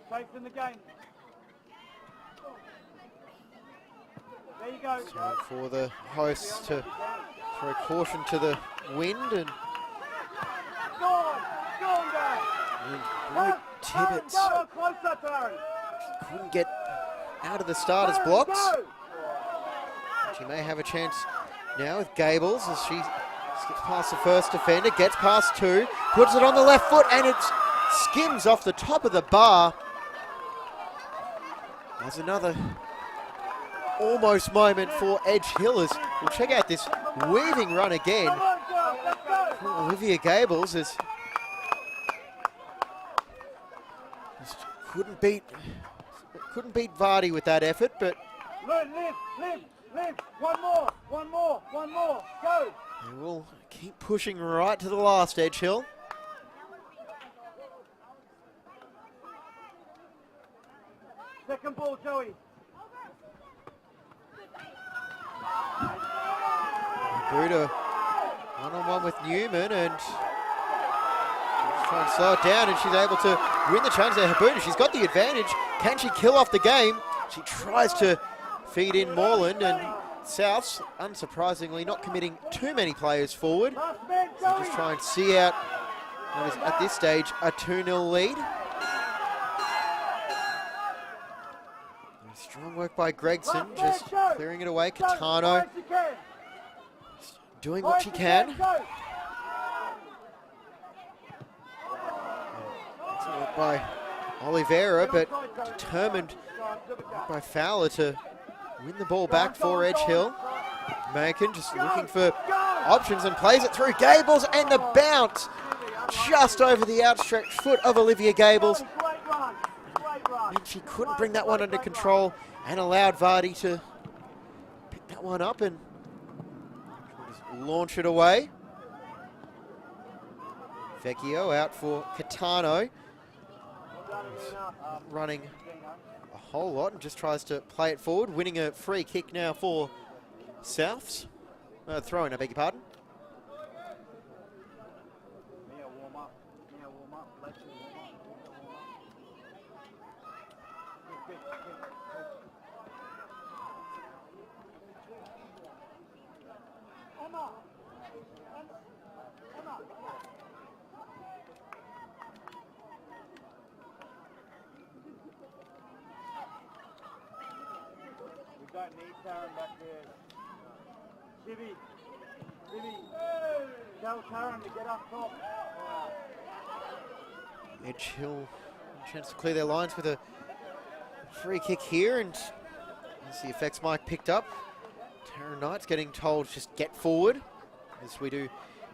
Safe in the game. There you go. So for the hosts to throw caution to the wind, and Blue Tibbets couldn't get out of the starters' blocks. She may have a chance now with Gables as she skips past the first defender, gets past two, puts it on the left foot, and it skims off the top of the bar. There's another almost moment for Edge Hill as we'll check out this weaving run again. Olivia Gables is just couldn't beat Vardy with that effort, but lift, one more, go. They will keep pushing right to the last, Edge Hill. Second ball, Joey. Buddha one-on-one with Newman, and she's trying to slow it down, and she's able to win the challenge there. Habuda, she's got the advantage. Can she kill off the game? She tries to feed in Moreland, and Souths, unsurprisingly, not committing too many players forward. So just try and see out what is at this stage a 2-0 lead. Strong work by Gregson, just clearing it away. Katano doing what she can. Excellent work by Oliveira, but determined by Fowler to win the ball back for Edge Hill. Macon just looking for options and plays it through Gables, and the bounce just over the outstretched foot of Olivia Gables. And she couldn't bring that one under control and allowed Vardy to pick that one up and just launch it away. Vecchio out for Catano. Running a whole lot and just tries to play it forward, winning a free kick now for Souths. Throwing, I beg your pardon. We don't need Taron back there. Jimmy, tell Taron to get up top. Edge Hill, a chance to clear their lines with a free kick here, and as the effects mic picked up, Taron Knight's getting told just get forward as we do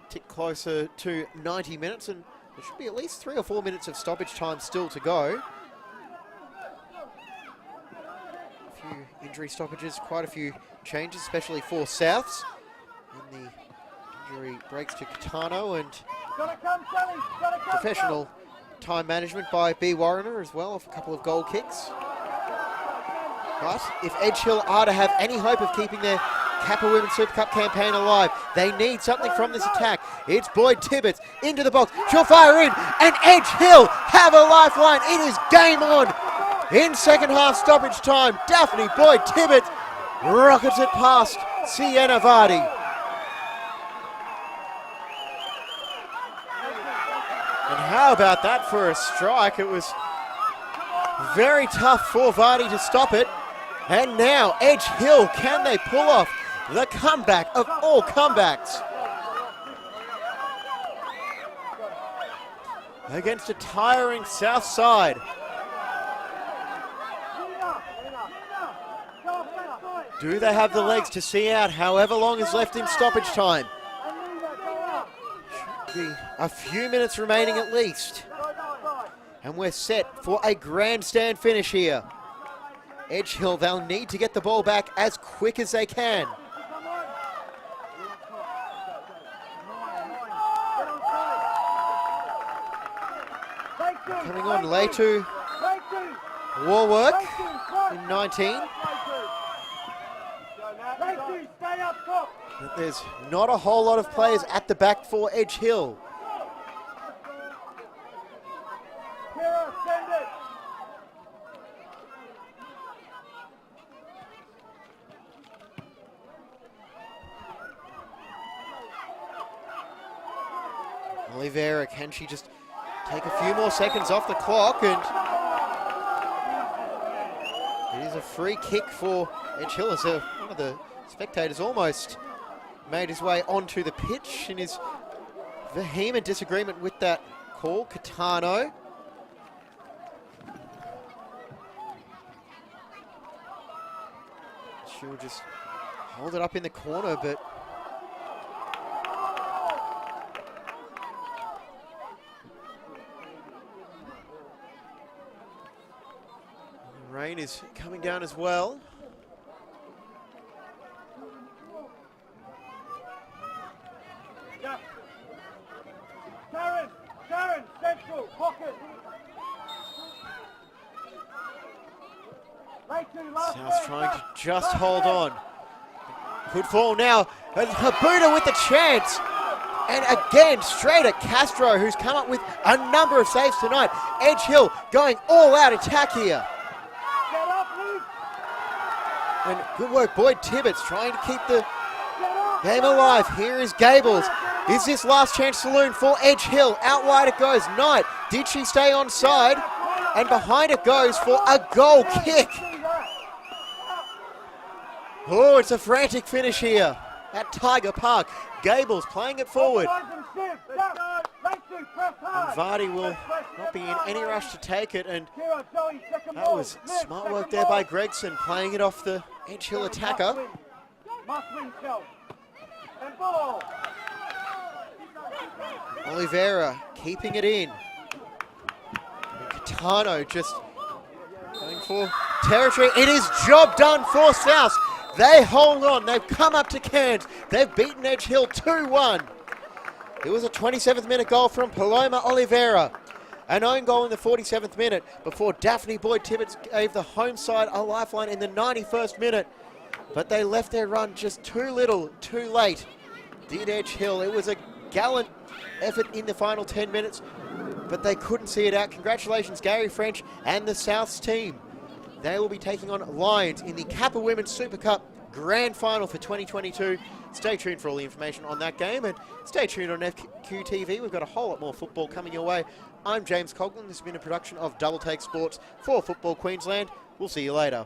tick closer to 90 minutes, and there should be at least 3 or 4 minutes of stoppage time still to go. A few injury stoppages, quite a few changes, especially for Souths. And the injury breaks to Catano, and professional time management by B. Warrener as well, off a couple of goal kicks. But if Edge Hill are to have any hope of keeping their Kappa Women's Super Cup campaign alive, they need something from this attack. It's Boyd Tibbetts into the box. She'll fire in, and Edge Hill have a lifeline. It is game on. In second half stoppage time, Daphne Boyd Tibbetts rockets it past Sienna Vardy. And how about that for a strike? It was very tough for Vardy to stop it. And now Edge Hill, can they pull off the comeback of all comebacks against a tiring South side? Do they have the legs to see out however long is left in stoppage time? Should be a few minutes remaining at least. And we're set for a grandstand finish here. Edge Hill, they'll need to get the ball back as quick as they can. Coming on, Leitu Warwork in 19. But there's not a whole lot of players at the back for Edge Hill. Oliveira, can she just take a few more seconds off the clock? And it is a free kick for Edge Hill, as one of the spectators almost made his way onto the pitch in his vehement disagreement with that call. Catano. She'll just hold it up in the corner, but the rain is coming down as well. Sharon, central, pocket. South's trying to just hold on. Good fall now. Habuda with the chance. And again, straight at Castro, who's come up with a number of saves tonight. Edge Hill going all out attack here. And good work, Boyd Tibbetts trying to keep the game alive. Here is Gables. Is this last chance saloon for Edge Hill? Out wide it goes. Knight, did she stay on side? And behind it goes for a goal kick. Oh, it's a frantic finish here at Tiger Park. Gables playing it forward. And Vardy will not be in any rush to take it. And that was smart work there by Gregson, playing it off the Edge Hill attacker. Oliveira keeping it in. And Catano just going for territory. It is job done for South. They hold on. They've come up to Cairns. They've beaten Edge Hill 2-1. It was a 27th minute goal from Paloma Oliveira. An own goal in the 47th minute before Daphne Boyd-Tibbetts gave the home side a lifeline in the 91st minute. But they left their run just too little, too late. Did Edge Hill. It was a gallant effort in the final 10 minutes, but they couldn't see it out. Congratulations, Gary French and the Souths team. They will be taking on Lions in the Kappa Women's Super Cup Grand Final for 2022. Stay tuned for all the information on that game, and stay tuned on FQTV. We've got a whole lot more football coming your way. I'm James Coughlin. This has been a production of Double Take Sports for Football Queensland. We'll see you later.